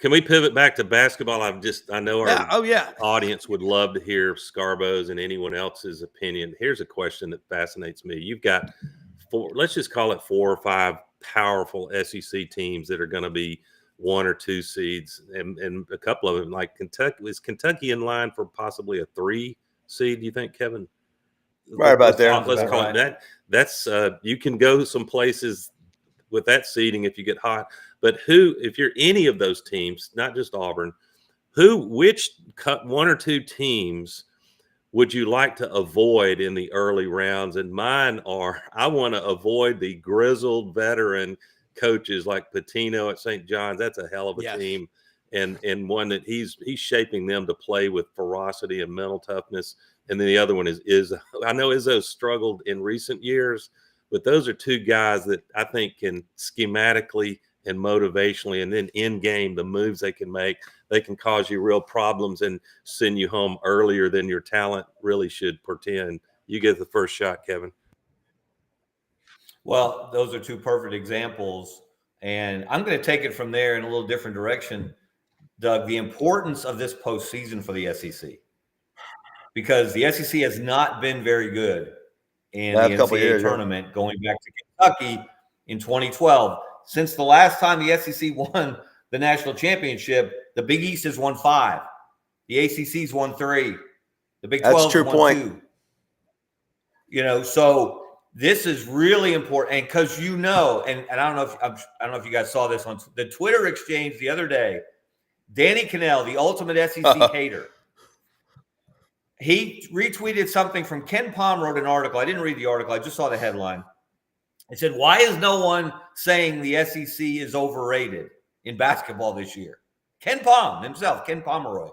Can we pivot back to basketball? I know our audience would love to hear Scarbo's and anyone else's opinion. Here's a question that fascinates me. You've got let's just call it 4 or 5 powerful SEC teams that are going to be 1 or 2 seeds, and a couple of them, like Kentucky. Is Kentucky in line for possibly a 3 seed? Do you think, Kevin? Right about there. Let's call it that. That's you can go some places with that seeding if you get hot. But if you're any of those teams, not just Auburn, which 1 or 2 teams would you like to avoid in the early rounds? And mine are, I want to avoid the grizzled veteran coaches like Pitino at St. John's. That's a hell of a team, and one that he's shaping them to play with ferocity and mental toughness. And then the other one is I know Izzo's struggled in recent years, but those are 2 guys that I think can schematically and motivationally, and then in game, the moves they can make, they can cause you real problems and send you home earlier than your talent really should portend. You get the first shot, Kevin. Well, those are 2 perfect examples, and I'm going to take it from there in a little different direction, Doug. The importance of this postseason for the SEC, because the SEC has not been very good in the NCAA tournament going back to Kentucky in 2012. Since the last time the SEC won the national championship, the Big East has won 5. The ACC's won 3. The Big 12's won 2. So this is really important, and because and I don't know if you guys saw this on the Twitter exchange the other day. Danny Cannell, the ultimate SEC hater, he retweeted something from Ken Palm, wrote an article. I didn't read the article. I just saw the headline. It said, "Why is no one saying the SEC is overrated in basketball this year?" Ken Palm himself, Ken Pomeroy.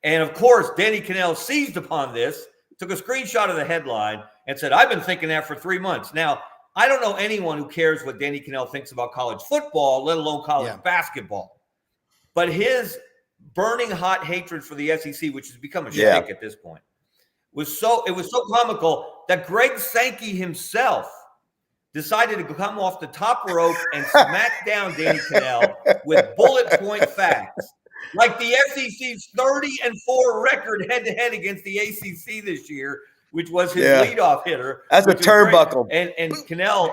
And of course, Danny Cannell seized upon this, took a screenshot of the headline, and said, "I've been thinking that for 3 months." Now, I don't know anyone who cares what Danny Cannell thinks about college football, let alone college basketball. But his burning hot hatred for the SEC, which has become a shtick at this point, was so comical that Greg Sankey himself decided to come off the top rope and smack down Danny Cannell with bullet point facts, like the SEC's 30-4 record head-to-head against the ACC this year, which was his leadoff hitter. That's a turnbuckle. And Cannell,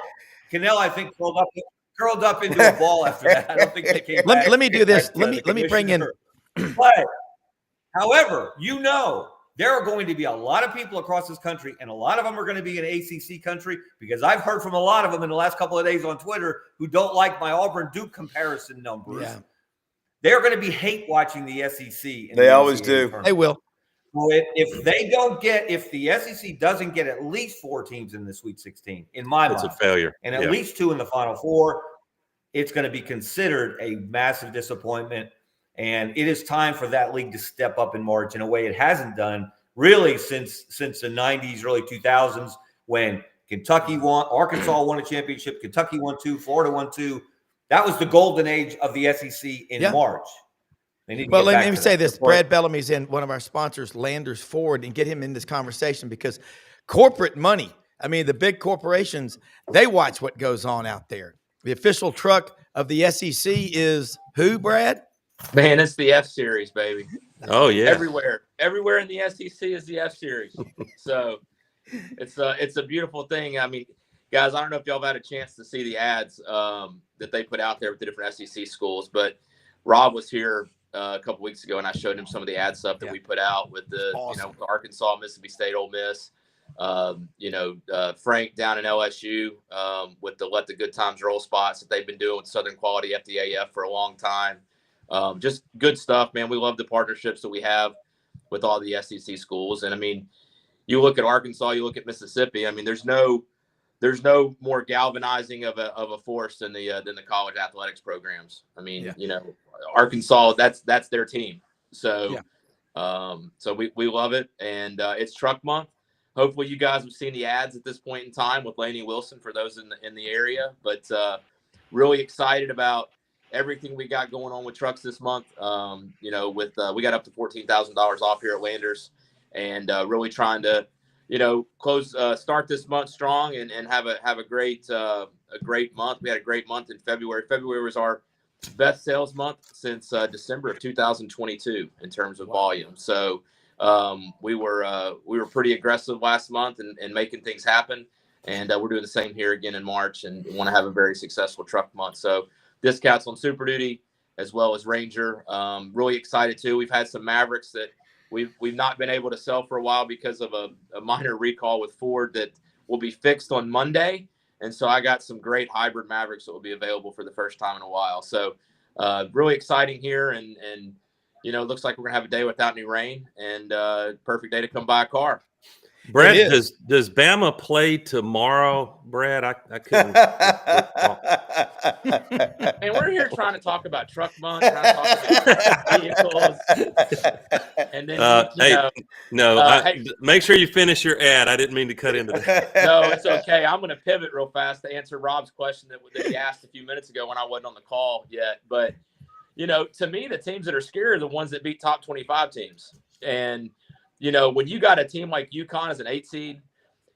I think, curled up into a ball after that. I don't think they came back. Let me do this. Let me bring in. But, however, there are going to be a lot of people across this country, and a lot of them are going to be in ACC country, because I've heard from a lot of them in the last couple of days on Twitter who don't like my Auburn-Duke comparison numbers. Yeah. They're going to be hate watching the SEC. They always do. They will. So if the SEC doesn't get at least 4 teams in the Sweet 16, in my mind, it's a failure, and at least 2 in the Final Four, it's going to be considered a massive disappointment. And it is time for that league to step up in March in a way it hasn't done really since the 90s, early 2000s, when Kentucky won, Arkansas won a championship, Kentucky won 2, Florida won 2. That was the golden age of the SEC in March. Well, let me say this. Brad Bellamy's in, one of our sponsors, Landers Ford, and get him in this conversation, because corporate money, I mean, the big corporations, they watch what goes on out there. The official truck of the SEC is who, Brad? Man, it's the F Series, baby. Oh yeah, everywhere in the SEC is the F Series. So it's a beautiful thing. I mean, guys, I don't know if y'all have had a chance to see the ads that they put out there with the different SEC schools, but Rob was here a couple weeks ago, and I showed him some of the ad stuff that we put out with the Arkansas, Mississippi State, Ole Miss. Frank down in LSU with the Let the Good Times Roll spots that they've been doing with Southern Quality FDAF for a long time. Just good stuff, man. We love the partnerships that we have with all the SEC schools. And I mean, you look at Arkansas, you look at Mississippi. I mean, there's no more galvanizing of a force than the college athletics programs. I mean, Arkansas, that's their team. So, so we love it. And it's Truck Month. Hopefully you guys have seen the ads at this point in time with Laney Wilson for those in the area, but really excited about everything we got going on with trucks this month. We got up to $14,000 off here at Landers, and really trying to, start this month strong and have a great month. We had a great month in February. February was our best sales month since December of 2022 in terms of volume. So we were pretty aggressive last month and making things happen, and we're doing the same here again in March, and want to have a very successful truck month. So discounts on Super Duty, as well as Ranger. Really excited too. We've had some Mavericks that we've not been able to sell for a while because of a minor recall with Ford that will be fixed on Monday. And so I got some great hybrid Mavericks that will be available for the first time in a while. So really exciting here. And it looks like we're going to have a day without any rain, and perfect day to come buy a car. Brad, does Bama play tomorrow, Brad? I couldn't. And we're here trying to talk about truck month, trying to talk about vehicles. And then, make sure you finish your ad. I didn't mean to cut into that. No, it's okay. I'm going to pivot real fast to answer Rob's question that he asked a few minutes ago when I wasn't on the call yet. But, to me, the teams that are scared are the ones that beat top 25 teams. And, when you got a team like UConn as an 8 seed,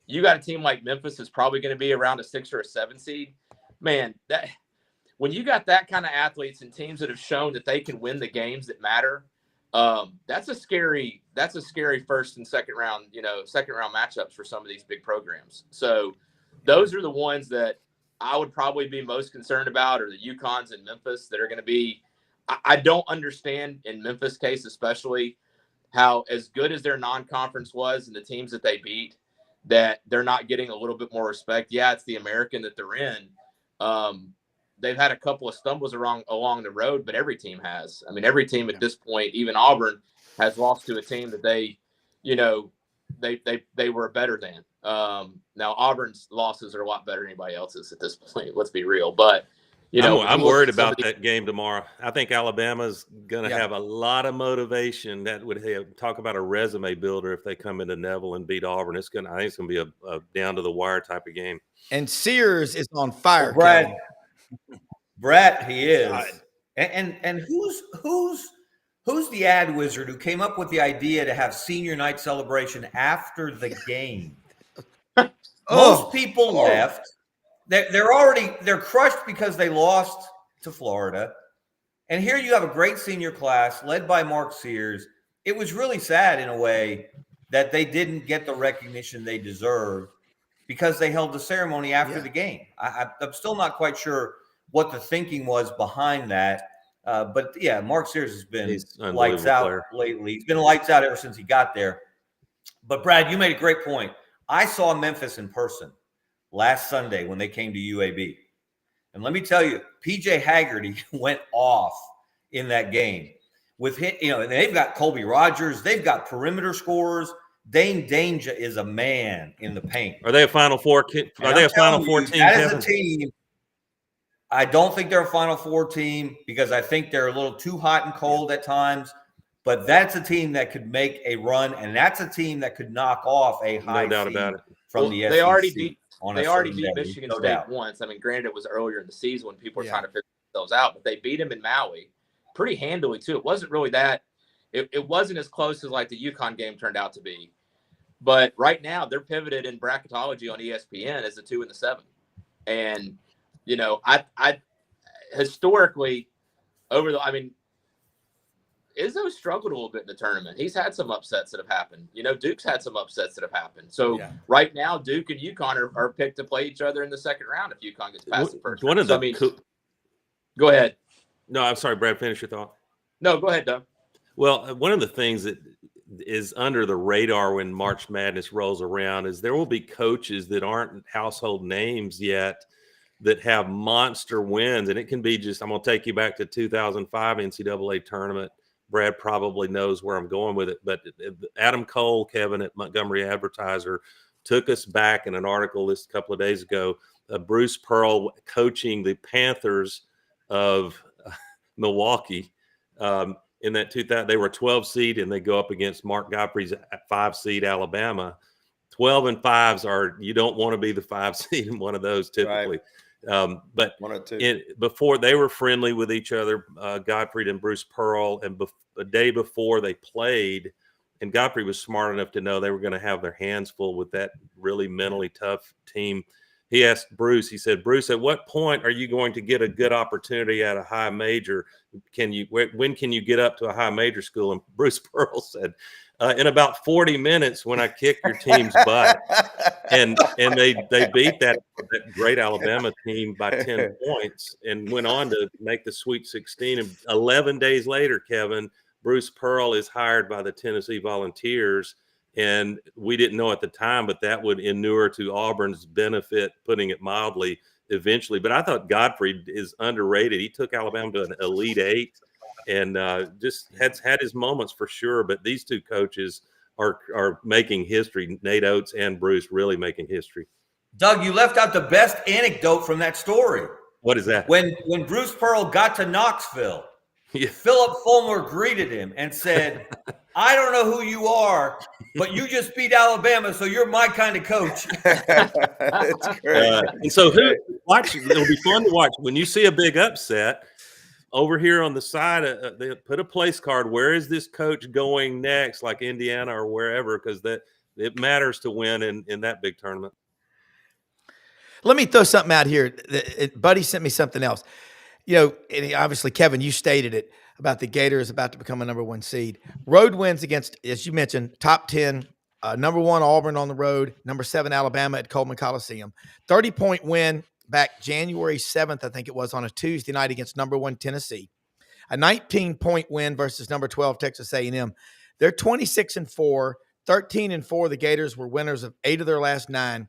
you got a team like Memphis is probably going to be around a 6 or a 7 seed. Man, when you got that kind of athletes and teams that have shown that they can win the games that matter, that's a scary first and second round matchups for some of these big programs. So those are the ones that I would probably be most concerned about, or the UConns and Memphis that are going to be. I don't understand in Memphis' case, especially, how as good as their non-conference was and the teams that they beat, that they're not getting a little bit more respect. Yeah, it's the American that they're in. They've had a couple of stumbles along the road, but every team has. I mean, every team at this point, even Auburn, has lost to a team that they were better than. Now Auburn's losses are a lot better than anybody else's at this point. Let's be real, but I'm worried about that game tomorrow. I think Alabama's going to have a lot of motivation. That would talk about a resume builder if they come into Neville and beat Auburn. I think it's going to be a down to the wire type of game. And Sears is on fire, Brad. Brad, he is. God. And who's the ad wizard who came up with the idea to have senior night celebration after the game? Most people left. They're crushed because they lost to Florida. And here you have a great senior class led by Mark Sears. It was really sad in a way that they didn't get the recognition they deserved because they held the ceremony after the game. I'm still not quite sure what the thinking was behind that. But yeah, Mark Sears has been lights out lately. He's been lights out ever since he got there. But Brad, you made a great point. I saw Memphis in person last Sunday when they came to UAB. And let me tell you, PJ Haggerty went off in that game. With they've got Colby Rogers, they've got perimeter scorers. Dane Danger is a man in the paint. Are they a Final Four? Are they a Final Four team? That is a team. I don't think they're a Final Four team because I think they're a little too hot and cold at times. But that's a team that could make a run, and that's a team that could knock off a high doubt about it from the SEC. They already beat Michigan State once. I mean, granted, it was earlier in the season when people were trying to figure themselves out, but they beat them in Maui pretty handily too. It wasn't really that. It wasn't as close as like the UConn game turned out to be. But right now, they're pivoted in bracketology on ESPN as the 2 and the 7. And I historically Izzo struggled a little bit in the tournament. He's had some upsets that have happened. Duke's had some upsets that have happened. So right now, Duke and UConn are picked to play each other in the second round if UConn gets past the first round. Go ahead. No, I'm sorry, Brad. Finish your thought. No, go ahead, Doug. Well, one of the things that is under the radar when March Madness rolls around is there will be coaches that aren't household names yet that have monster wins. And it can be I'm going to take you back to 2005 NCAA tournament. Brad probably knows where I'm going with it. But Adam Cole, Kevin at Montgomery Advertiser, took us back in an article a couple of days ago. Bruce Pearl coaching the Panthers of Milwaukee. In that 2000, they were a 12 seed, and they go up against Mark Godfrey's 5 seed Alabama. 12 and 5s you don't want to be the 5 seed in one of those typically. Right. But one or two. Before they were friendly with each other, Godfrey and Bruce Pearl, and a day before they played, and Godfrey was smart enough to know they were going to have their hands full with that really mentally tough team. he asked Bruce, he said, Bruce, at what point are you going to get a good opportunity at a high major? When can you get up to a high major school? And Bruce Pearl said, in about 40 minutes when I kick your team's butt. And they beat that great Alabama team by 10 points and went on to make the Sweet 16. And 11 days later, Kevin, Bruce Pearl is hired by the Tennessee Volunteers. And we didn't know at the time, but that would inure to Auburn's benefit, putting it mildly, eventually. But I thought Godfrey is underrated. He took Alabama to an Elite Eight and just had his moments for sure. But these two coaches are making history. Nate Oates and Bruce really making history. Doug, you left out the best anecdote from that story. What is that? When Bruce Pearl got to Knoxville, Philip Fulmer greeted him and said, I don't know who you are, but you just beat Alabama, so you're my kind of coach. That's great. And so it'll be fun to watch. When you see a big upset, over here on the side, they put a place card. Where is this coach going next, like Indiana or wherever, because it matters to win in that big tournament. Let me throw something out here. Buddy sent me something else. And obviously, Kevin, you stated it about the Gators about to become a number 1 seed. Road wins against, as you mentioned, top 10, number 1 Auburn on the road, number 7 Alabama at Coleman Coliseum. 30-point win back January 7th, I think it was, on a Tuesday night against number 1 Tennessee. A 19-point win versus number 12 Texas A&M. They're 26-4, 13-4. The Gators were winners of 8 of their last 9.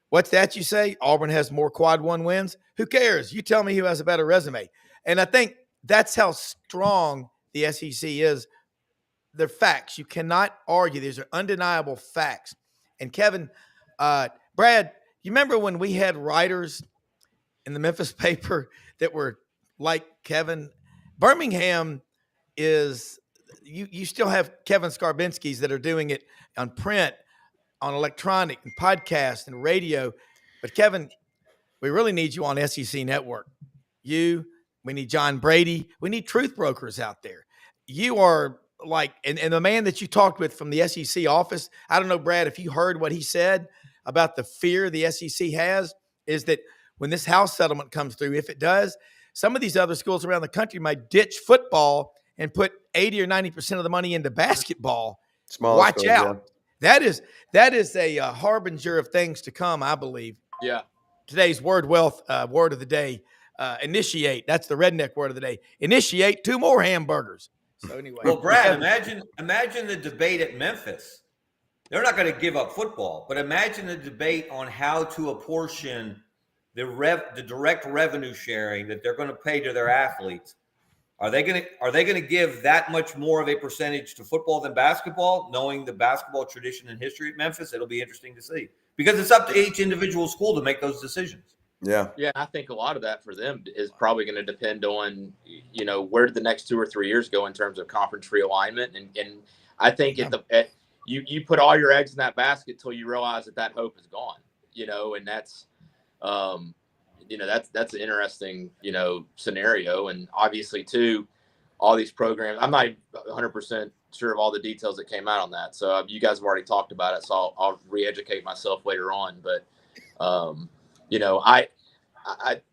What's that you say? Auburn has more quad 1 wins? Who cares? You tell me who has a better resume. And I think that's how strong the SEC is. They're facts. You cannot argue. These are undeniable facts. And Kevin, Brad, you remember when we had writers in the Memphis paper that were like Kevin? Birmingham is you still have Kevin Scarbinsky's that are doing it on print, on electronic and podcast and radio. But Kevin, we really need you on SEC Network. We need John Brady. We need truth brokers out there. You are like, and the man that you talked with from the SEC office, I don't know, Brad, if you heard what he said about the fear the SEC has, is that when this House settlement comes through, if it does, some of these other schools around the country might ditch football and put 80 or 90% of the money into basketball. Watch out. Yeah. That is a harbinger of things to come, I believe. Yeah. Today's word of the day, initiate. That's the redneck word of the day. Initiate 2 more hamburgers. So anyway. Well, Brad, imagine the debate at Memphis. They're not going to give up football, but imagine the debate on how to apportion the direct revenue sharing that they're going to pay to their athletes. Are they going to give that much more of a percentage to football than basketball, knowing the basketball tradition and history at Memphis? It'll be interesting to see, because it's up to each individual school to make those decisions. Yeah. Yeah. I think a lot of that for them is probably going to depend on, where the next 2 or 3 years go in terms of conference realignment. And I think you put all your eggs in that basket till you realize that hope is gone, and that's, that's an interesting, scenario. And obviously too, all these programs, I'm not 100% sure of all the details that came out on that. So you guys have already talked about it, so I'll re-educate myself later on. But,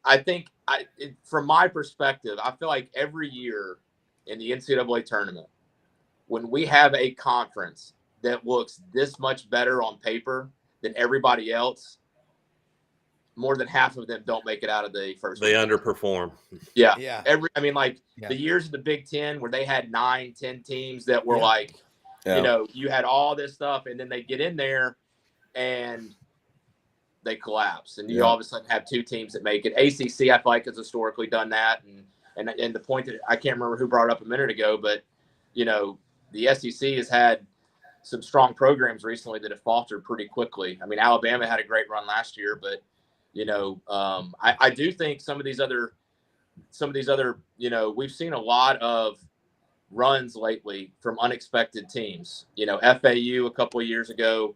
I think from my perspective, I feel like every year in the NCAA tournament, when we have a conference that looks this much better on paper than everybody else, more than half of them don't make it out of the first. They underperform. Yeah. Yeah. The years of the Big Ten where they had 9, 10 teams that were you had all this stuff, and then they get in there and they collapse, and you all of a sudden have 2 teams that make it. ACC, I feel like, has historically done that, and the point that I can't remember who brought it up a minute ago, but the SEC has had some strong programs recently that have faltered pretty quickly. I mean, Alabama had a great run last year, but I do think some of these other, we've seen a lot of runs lately from unexpected teams. FAU a couple of years ago.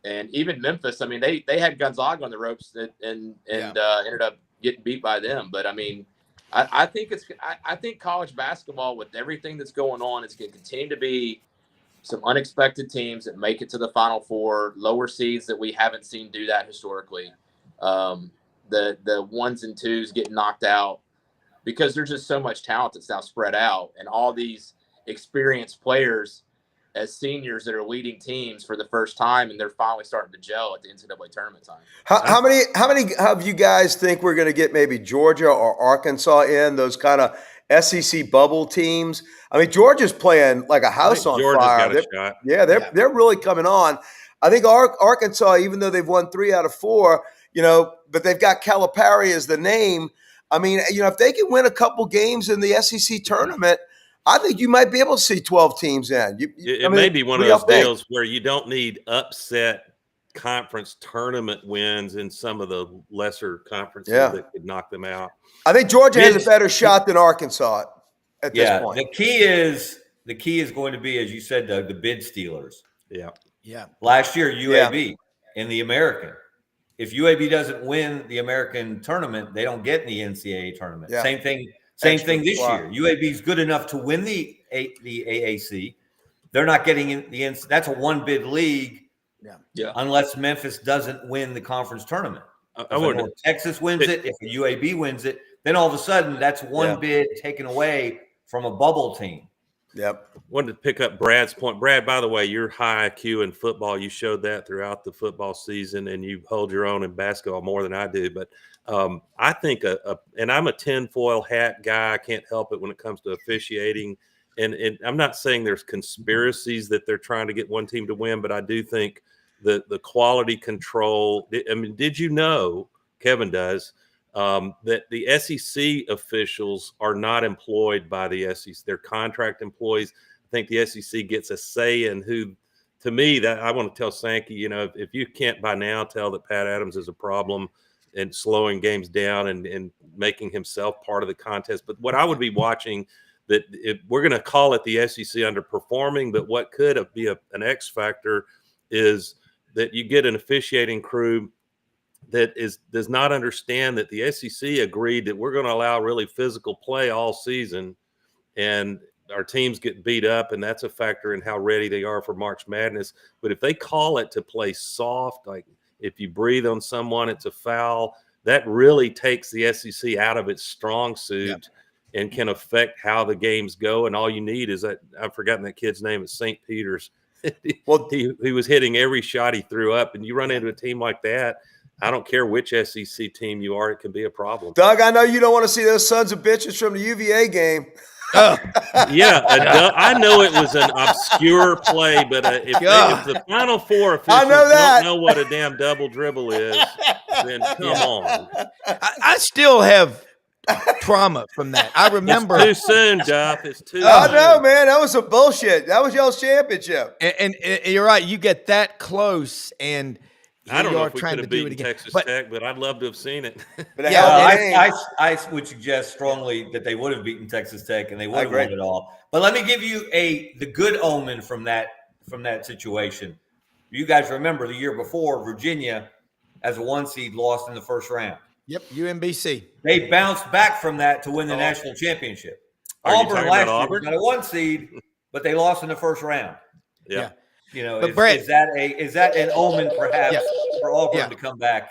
And even Memphis, I mean, they had Gonzaga on the ropes and ended up getting beat by them. But I mean, I think college basketball, with everything that's going on, is going to continue to be some unexpected teams that make it to the Final Four, lower seeds that we haven't seen do that historically. The ones and twos get knocked out because there's just so much talent that's now spread out, and all these experienced players as seniors that are leading teams for the first time, and they're finally starting to gel at the NCAA tournament time. How many of you guys think we're going to get maybe Georgia or Arkansas in those kind of SEC bubble teams? I mean, Georgia's playing like a house on Georgia's fire. got a shot. Yeah, they're really coming on. I think Arkansas, even though they've won 3 out of 4, but they've got Calipari as the name. I mean, if they can win a couple games in the SEC tournament, I think you might be able to see 12 teams in. It may be one of those deals where you don't need upset conference tournament wins in some of the lesser conferences that could knock them out. I think Georgia has a better shot than Arkansas at this point. The key is going to be, as you said, Doug, the bid stealers. Yeah. Last year, UAB in the American. If UAB doesn't win the American tournament, they don't get in the NCAA tournament. Yeah. Same thing this year. UAB is good enough to win the AAC. They're not getting in the – that's a one-bid league unless Memphis doesn't win the conference tournament. If Texas wins it, if UAB wins it, then all of a sudden that's one bid taken away from a bubble team. Yep. Wanted to pick up Brad's point. Brad, by the way, you're high IQ in football. You showed that throughout the football season, and you hold your own in basketball more than I do. But I think and I'm a tinfoil hat guy. I can't help it when it comes to officiating. And I'm not saying there's conspiracies that they're trying to get one team to win, but I do think that the quality control. I mean, did you know, Kevin does, that the SEC officials are not employed by the SEC. They're contract employees. I think the SEC gets a say in who, to me, that I want to tell Sankey, if you can't by now tell that Pat Adams is a problem and slowing games down and making himself part of the contest. But what I would be watching, that if we're going to call it the SEC underperforming, but what could be an X factor is that you get an officiating crew that does not understand that the SEC agreed that we're going to allow really physical play all season, and our teams get beat up, and that's a factor in how ready they are for March Madness. But if they call it to play soft, like if you breathe on someone, it's a foul, that really takes the SEC out of its strong suit and can affect how the games go. And all you need is that, I've forgotten that kid's name, it's St. Peter's. Well, he was hitting every shot he threw up, and you run into a team like that, I don't care which SEC team you are, it can be a problem. Doug, I know you don't want to see those sons of bitches from the UVA game. I know it was an obscure play, but if the Final Four officials don't know what a damn double dribble is, then come on. I still have trauma from that. I remember. It's too soon, Duff. It's too soon. I know, man. That was some bullshit. That was y'all's championship. And you're right. You get that close, and I don't know if we could have beaten Texas Tech, but I'd love to have seen it. I would suggest strongly that they would have beaten Texas Tech and they would have won it all. But let me give you the good omen from that situation. You guys remember the year before, Virginia, as a 1 seed, lost in the first round. Yep, UMBC. They bounced back from that to win the national championship. Auburn last year got a 1 seed, but they lost in the first round. Yeah. But Brad, is that an omen perhaps for Auburn to come back?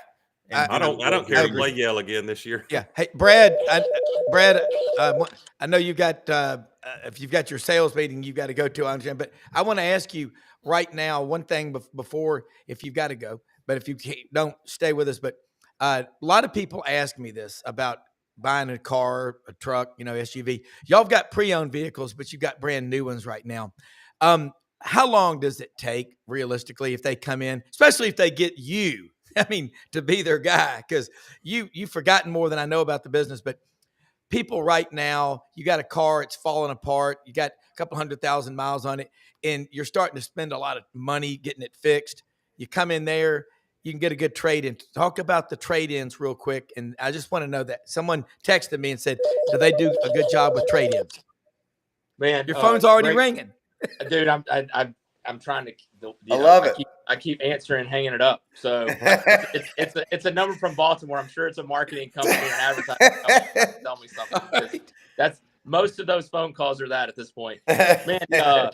I don't care to play Yale again this year. Yeah. Hey, Brad, I know you got if you've got your sales meeting you've got to go to, I understand, but I want to ask you right now one thing before, if you've got to go, but if you don't, stay with us. But a lot of people ask me this about buying a car, a truck, SUV. Y'all have got pre-owned vehicles, but you've got brand new ones right now. How long does it take, realistically, if they come in, especially if they get you, to be their guy? Because you've forgotten more than I know about the business, but people right now, you got a car, it's falling apart, you got a couple 100,000 miles on it, and you're starting to spend a lot of money getting it fixed. You come in there, you can get a good trade-in. Talk about the trade-ins real quick, and I just want to know that. Someone texted me and said, do they do a good job with trade-ins? Man, your phone's already ringing. Dude, I'm trying to. I love it. I keep answering, hanging it up. So it's a number from Baltimore. I'm sure it's a marketing company or an advertising. Tell me something. That's most of those phone calls are that at this point. Man,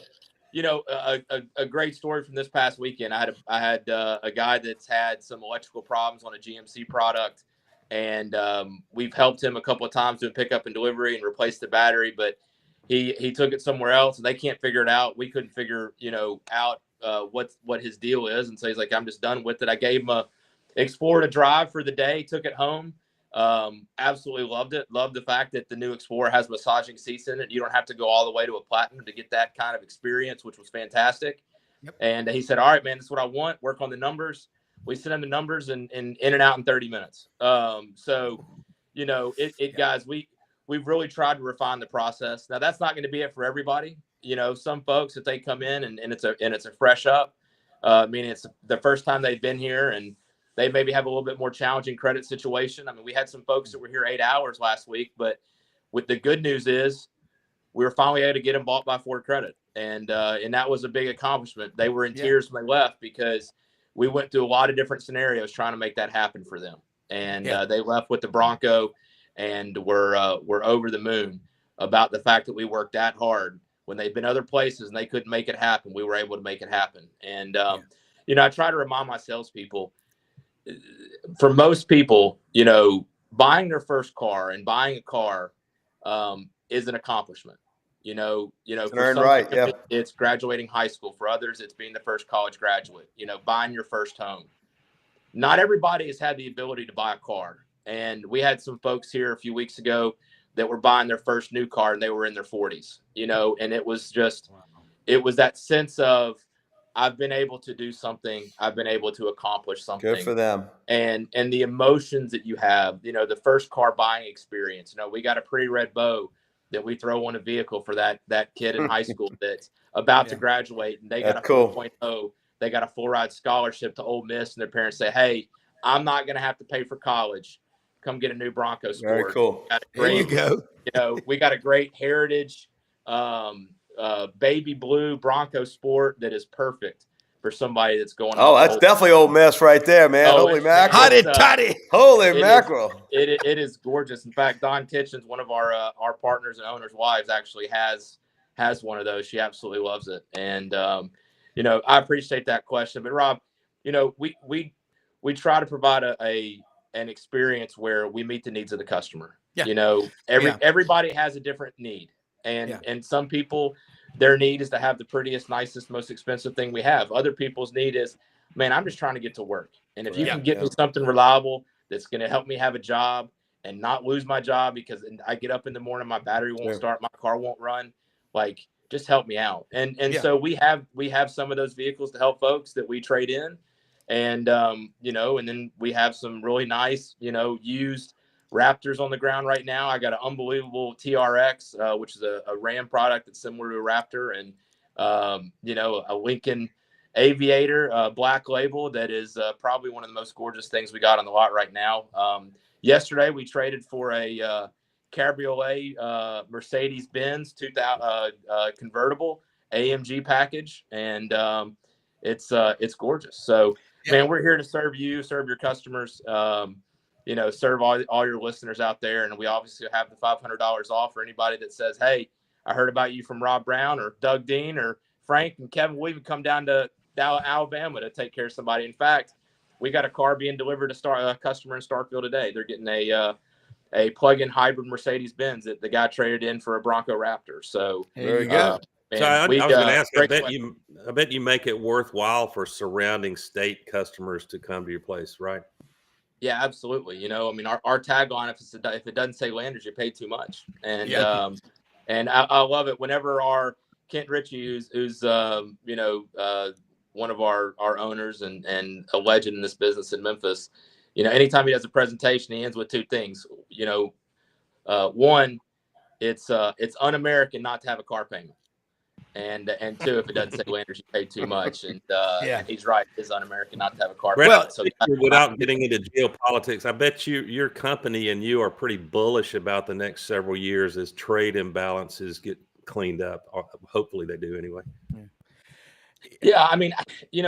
a great story from this past weekend. I had a guy that's had some electrical problems on a GMC product, and we've helped him a couple of times doing pickup and delivery and replace the battery, but he took it somewhere else and they can't figure it out. We couldn't figure out what his deal is, and so he's like, I'm just done with it. I gave him a Explorer to drive for the day, took it home. Absolutely loved it. Loved the fact that the new Explorer has massaging seats in it. You don't have to go all the way to a Platinum to get that kind of experience, which was fantastic. Yep. And he said, all right, man, this is what I want. Work on the numbers. We sent him the numbers and in and out in 30 minutes. Guys, we've really tried to refine the process. Now that's not going to be it for everybody. Some folks, if they come in and it's a fresh up, meaning it's the first time they've been here and they maybe have a little bit more challenging credit situation. I mean, we had some folks that were here 8 hours last week, but with the good news is we were finally able to get them bought by Ford Credit. And that was a big accomplishment. They were in tears when they left because we went through a lot of different scenarios trying to make that happen for them. And they left with the Bronco and were over the moon about the fact that we worked that hard when they've been other places and they couldn't make it happen. We were able to make it happen. And, I try to remind my salespeople, for most people, buying their first car and buying a car is an accomplishment. For some, it's graduating high school. For others, it's being the first college graduate, buying your first home. Not everybody has had the ability to buy a car. And we had some folks here a few weeks ago that were buying their first new car and they were in their 40s, and it was just, it was that sense of, I've been able to do something. I've been able to accomplish something. Good for them. And the emotions that you have, the first car buying experience. We got a pretty red bow that we throw on a vehicle for that kid in high school that's about to graduate, and they got a 4.0. They got a full ride scholarship to Ole Miss, and their parents say, "Hey, I'm not going to have to pay for college. Come get a new Bronco Sport." Very cool. There you go. We got a great heritage. Baby blue Bronco Sport that is perfect for somebody that's going. Oh, that's definitely Ole Miss right there, man. Holy mackerel! Hotty toddy! Holy mackerel! It is gorgeous. In fact, Dawn Kitchens, one of our partners and owners' wives, actually has one of those. She absolutely loves it, and I appreciate that question. But Rob, we try to provide an experience where we meet the needs of the customer. Yeah. Everybody has a different need. And some people, their need is to have the prettiest, nicest, most expensive thing we have. Other people's need is, man, I'm just trying to get to work. And if you can get me something reliable that's going to help me have a job and not lose my job because I get up in the morning, my battery won't start, my car won't run, like, just help me out. And so we have some of those vehicles to help folks that we trade in. And, and then we have some really nice, used Raptors on the ground right now. I got an unbelievable TRX, which is a Ram product that's similar to a Raptor, and a Lincoln Aviator, black label that is probably one of the most gorgeous things we got on the lot right now. Yesterday we traded for a Cabriolet Mercedes-Benz 2000 convertible AMG package, and it's gorgeous. So man, we're here to serve you, serve your customers. Serve all your listeners out there. And we obviously have the $500 off for anybody that says, "Hey, I heard about you from Rob Brown or Doug Dean or Frank and Kevin. We'll even come down to Alabama to take care of somebody." In fact, we got a car being delivered to a customer in Starkville today. They're getting a plug-in hybrid Mercedes-Benz that the guy traded in for a Bronco Raptor. So there you go. So I was going to ask, I bet you make it worthwhile for surrounding state customers to come to your place, right? Yeah, absolutely. Our tagline, if it doesn't say Landers, you pay too much. And and I love it whenever our Kent Ritchie, who's one of our owners and a legend in this business in Memphis, anytime he does a presentation, he ends with two things. One, it's un-American not to have a car payment. And two, if it doesn't say Landers, you pay too much. And he's right. It is un-American not to have a car. Well, so without getting into geopolitics, I bet your company and you are pretty bullish about the next several years as trade imbalances get cleaned up. Hopefully they do anyway. Yeah, I mean,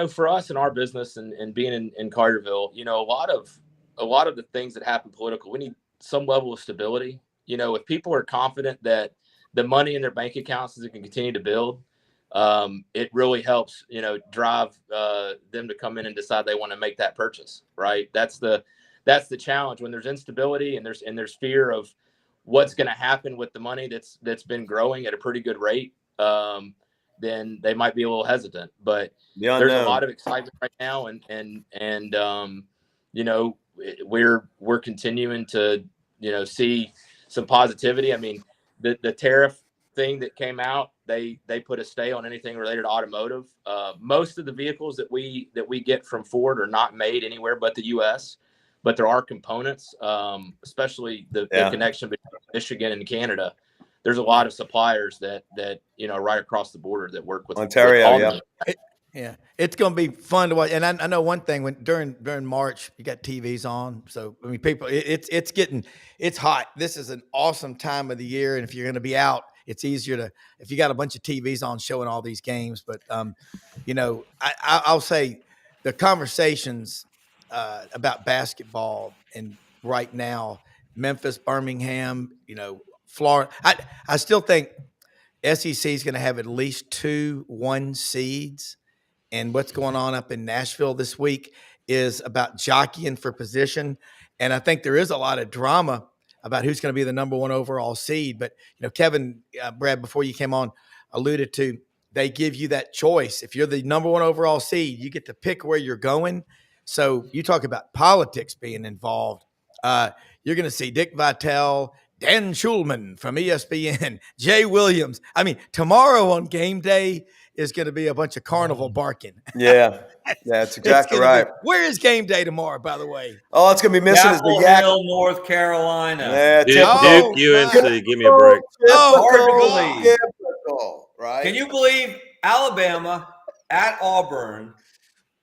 for us in our business and being in Carterville, a lot of the things that happen political, we need some level of stability. If people are confident that the money in their bank accounts is going to continue to build, it really helps, drive them to come in and decide they want to make that purchase. Right. That's the challenge when there's instability and there's fear of what's going to happen with the money that's been growing at a pretty good rate. Then they might be a little hesitant, but there's a lot of excitement right now. And we're continuing to, see some positivity. I mean, the tariff thing that came out, they put a stay on anything related to automotive. Most of the vehicles that we get from Ford are not made anywhere but the U.S., but there are components, especially the connection between Michigan and Canada. There's a lot of suppliers that right across the border that work with Ontario. Yeah, it's going to be fun to watch. And I know one thing, when during March, you got TVs on. So, I mean, people, it's hot. This is an awesome time of the year. And if you're going to be out, it's easier if you got a bunch of TVs on showing all these games. But, I'll say the conversations about basketball and right now, Memphis, Birmingham, Florida, I still think SEC is going to have at least 2 1 seeds. And what's going on up in Nashville this week is about jockeying for position. And I think there is a lot of drama about who's going to be the number 1 overall seed. But, Kevin, Brad, before you came on, alluded to, they give you that choice. If you're the number 1 overall seed, you get to pick where you're going. So you talk about politics being involved. You're going to see Dick Vitale, Dan Schulman from ESPN, Jay Williams. I mean, tomorrow on game day is going to be a bunch of carnival barking. Yeah, that's exactly right. Where is game day tomorrow, by the way? Oh, it's going to be missing is the Yak. North Carolina. Yeah, Duke, UNC. Give me a break. Right? Can you believe Alabama at Auburn,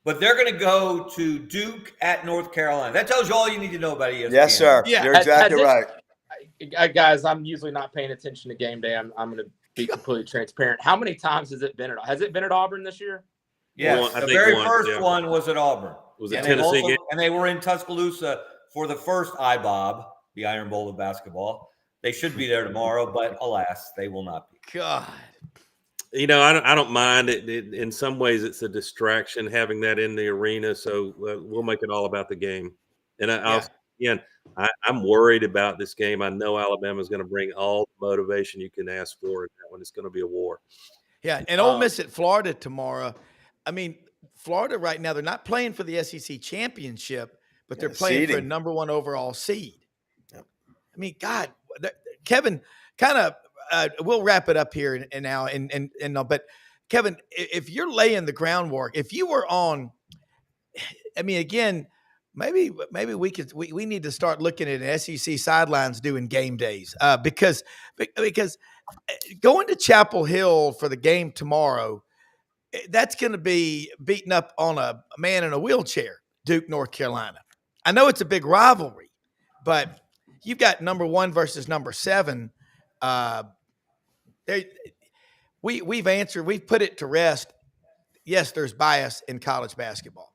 but they're going to go to Duke at North Carolina? That tells you all you need to know about ESPN. Yes, sir. Yeah. You're exactly right. Guys, I'm usually not paying attention to game day. I'm going to be completely transparent. Has it been at Auburn this year? Yes, the very first one was at Auburn. Was it Tennessee game? And they were in Tuscaloosa for the first IBOB, the Iron Bowl of basketball. They should be there tomorrow, but alas, they will not be. God. I don't mind it. In some ways, it's a distraction having that in the arena. So we'll make it all about the game. And I'm worried about this game. I know Alabama's going to bring all the motivation you can ask for in that one. It's going to be a war. Yeah, and Ole Miss at Florida tomorrow. I mean, Florida right now, they're not playing for the SEC championship, but they're playing for a number 1 overall seed. Yep. I mean, God, Kevin, kind of we'll wrap it up here and now. But Kevin, if you're laying the groundwork, if you were on, I mean, again, maybe we need to start looking at SEC sidelines doing game days because going to Chapel Hill for the game tomorrow, that's going to be beating up on a man in a wheelchair, Duke, North Carolina. I know it's a big rivalry, but you've got number 1 versus number 7. We've put it to rest. Yes, there's bias in college basketball.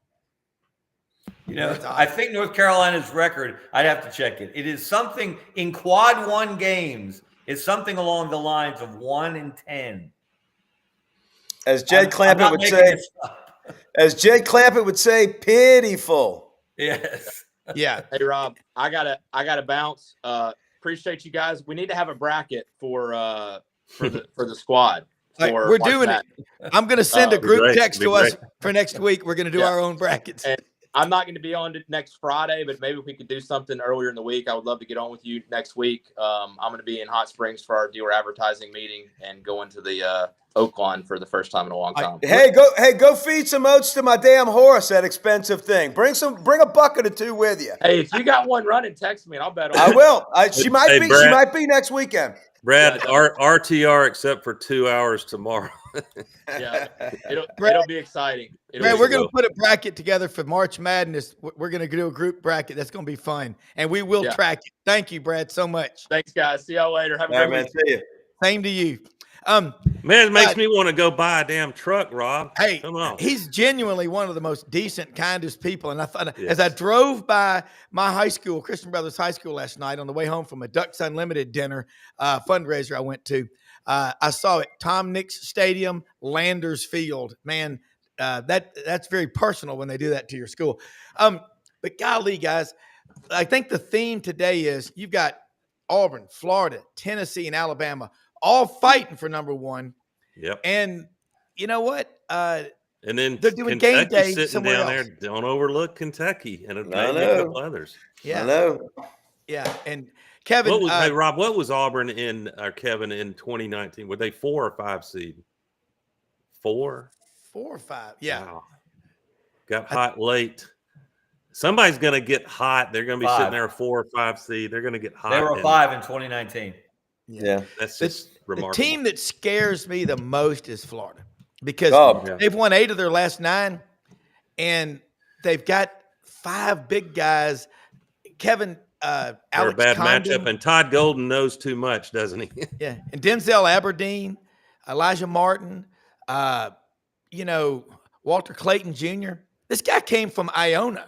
I think North Carolina's record, I'd have to check it. It is something in quad 1 games, is something along the lines of 1-10. As Jed Clampett would say, pitiful. Yes. Yeah. Hey Rob, I gotta bounce. Appreciate you guys. We need to have a bracket for the squad. We're doing it. I'm going to send a group text to us for next week. We're going to do our own brackets. And I'm not going to be on next Friday, but maybe if we could do something earlier in the week, I would love to get on with you next week. I'm going to be in Hot Springs for our dealer advertising meeting and going to the Oaklawn for the first time in a long time. Hey, go feed some oats to my damn horse, that expensive thing. Bring a bucket or 2 with you. Hey, if you got one running, text me and I'll bet on I it. will. She might be next weekend. Brad, RTR except for 2 hours tomorrow. Yeah, it'll be exciting. Brad, we're going to put a bracket together for March Madness. We're going to do a group bracket. That's going to be fun, and we will track it. Thank you, Brad, so much. Thanks, guys. See y'all later. Have a great week. See you. Same to you. Man, it makes me want to go buy a damn truck, Rob. Hey, come on. He's genuinely one of the most decent, kindest people. And I thought, as I drove by my high school, Christian Brothers High School last night on the way home from a Ducks Unlimited dinner fundraiser I went to, I saw it, Tom Nix Stadium, Landers Field. Man, that's very personal when they do that to your school. But golly, guys, I think the theme today is you've got Auburn, Florida, Tennessee, and Alabama all fighting for number one. Yep. And you know what? And then they're doing Kentucky game day sitting somewhere down else. there. Don't overlook Kentucky and maybe a couple others. Yeah. I know. Yeah. And Kevin, Hey, Rob, what was Auburn Kevin in 2019? Were they 4 or 5 seed? 4? 4 or 5. Yeah. Wow. Got hot late. Somebody's going to get hot. They're going to be 5. sitting there 4 or 5 seed. They're going to get hot. They were 5 in 2019. Yeah. That's just remarkable. The team that scares me the most is Florida because they've won 8 of their last 9, and they've got 5 big guys. Kevin, They're Alex a bad Condon, matchup, and Todd Golden knows too much, doesn't he? Yeah, and Denzel Aberdeen, Elijah Martin, Walter Clayton Jr. This guy came from Iona,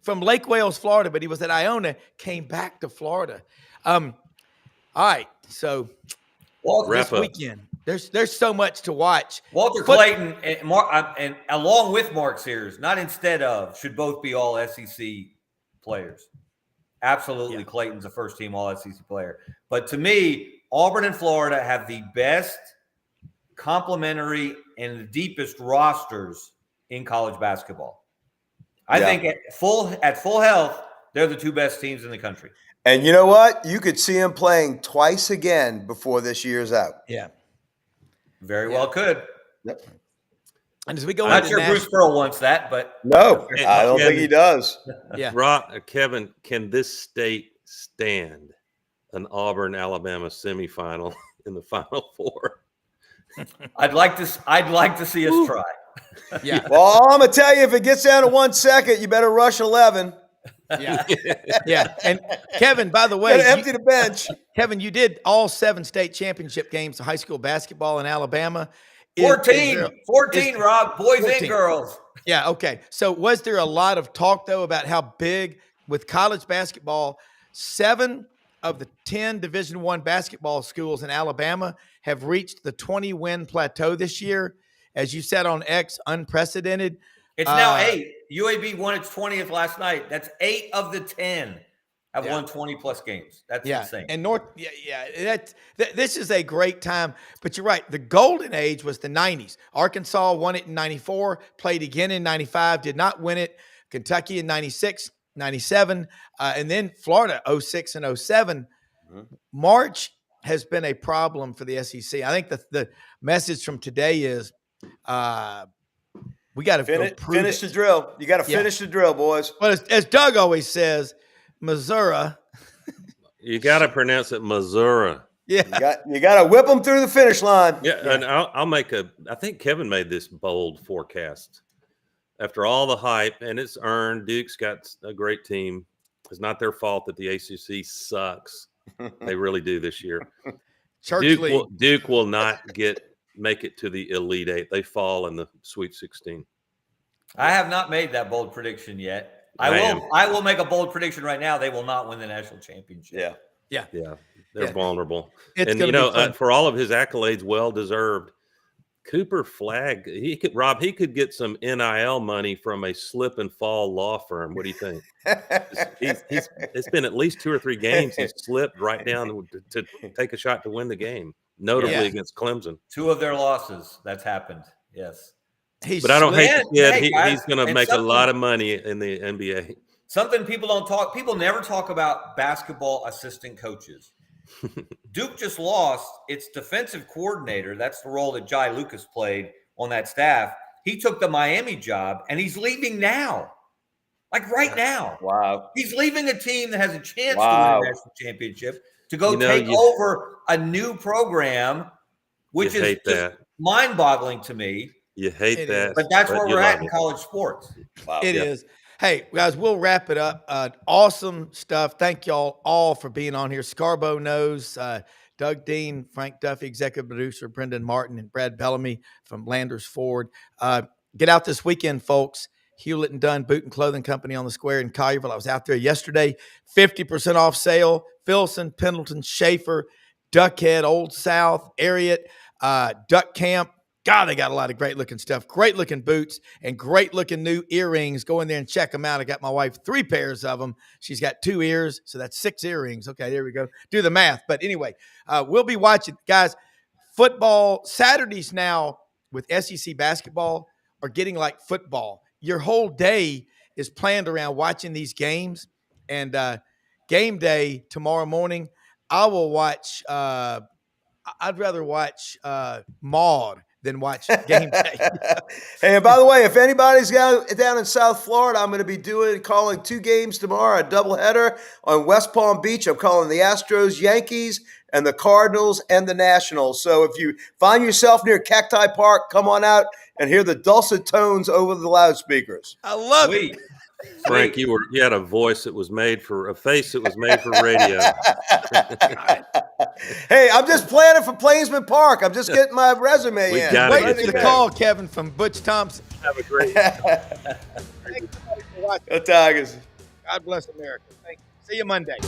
from Lake Wales, Florida, but he was at Iona, came back to Florida. All right, so this weekend, there's so much to watch. Walter Clayton and Mark, and along with Mark Sears, not instead of, should both be all SEC players. Absolutely, yeah. Clayton's a first-team all SEC player. But to me, Auburn and Florida have the best complementary and the deepest rosters in college basketball. I think at full health, they're the 2 best teams in the country. And you know what? You could see them playing twice again before this year's out. Yeah. Very well could. Yep. And as we go, I'm not sure Bruce Pearl wants that, but no, I don't think he does. Yeah. Kevin, can this state stand an Auburn-Alabama semifinal in the Final Four? I'd like to see us try. Yeah. Well, I'm gonna tell you, if it gets down to 1 second, you better rush 11. Yeah. Yeah. And Kevin, by the way, you gotta empty the bench. Kevin, you did all 7 state championship games of high school basketball in Alabama. 14, Rob, boys 14. And girls. Yeah. Okay. So was there a lot of talk though about how big with college basketball, 7 of the 10 Division I basketball schools in Alabama have reached the 20-win plateau this year? As you said on X, unprecedented. It's now 8. UAB won its 20th last night. That's 8 of the 10 have won 20-plus games. That's insane. And this is a great time. But you're right. The golden age was the 90s. Arkansas won it in 94, played again in 95, did not win it. Kentucky in 96, 97, and then Florida 06 and 07. Mm-hmm. March has been a problem for the SEC. I think the message from today is we got to finish the drill. You got to finish the drill, boys. Well, as Doug always says, Missouri. You got to pronounce it Missouri. Yeah, you got to whip them through the finish line. Yeah, and I'll make I think Kevin made this bold forecast. After all the hype, and it's earned, Duke's got a great team. It's not their fault that the ACC sucks. They really do this year. Duke will not make it to the Elite 8. They fall in the Sweet 16. I have not made that bold prediction yet. I will make a bold prediction right now. They will not win the national championship. Yeah. They're vulnerable. And for all of his accolades, well deserved. Cooper Flagg, he could get some NIL money from a slip and fall law firm. What do you think? It's been at least 2 or 3 games he's slipped right down to take a shot to win the game, notably against Clemson. 2 of their losses, that's happened. Yes. But I don't hate the kid. He's going to make a lot of money in the NBA. Something people never talk about basketball assistant coaches. Duke just lost its defensive coordinator. That's the role that Jai Lucas played on that staff. He took the Miami job, and he's leaving now. Like right now. Wow. He's leaving a team that has a chance to win a national championship to go take over a new program, which is just mind-boggling to me. You hate that. But that's where we're at in college sports. Wow. It is. Hey, guys, we'll wrap it up. Awesome stuff. Thank y'all all for being on here. Scarbo knows, Doug Dean, Frank Duffy, executive producer, Brendan Martin, and Brad Bellamy from Landers Ford. Get out this weekend, folks. Hewlett and Dunn Boot and Clothing Company on the square in Collierville. I was out there yesterday. 50% off sale. Filson, Pendleton, Schaefer, Duckhead, Old South, Ariat, Duck Camp. God, they got a lot of great looking stuff, great looking boots, and great looking new earrings. Go in there and check them out. I got my wife 3 pairs of them. She's got 2 ears, so that's 6 earrings. Okay, there we go. Do the math. But anyway, we'll be watching, guys. Football Saturdays now with SEC basketball are getting like football. Your whole day is planned around watching these games. And game day tomorrow morning, I will watch. I'd rather watch Maude than watch game day. Hey, and by the way, if anybody's down in South Florida, I'm going to be calling 2 games tomorrow, a doubleheader on West Palm Beach. I'm calling the Astros, Yankees, and the Cardinals and the Nationals. So if you find yourself near Cacti Park, come on out and hear the dulcet tones over the loudspeakers. I love it. Frank, you had a voice that was made for a face that was made for radio. Hey, I'm just planning for Plainsman Park. I'm just getting my resume in. Waiting for the call, Kevin, from Butch Thompson. Have a great Thank you for watching. Go Tigers. God bless America. Thank you. See you Monday.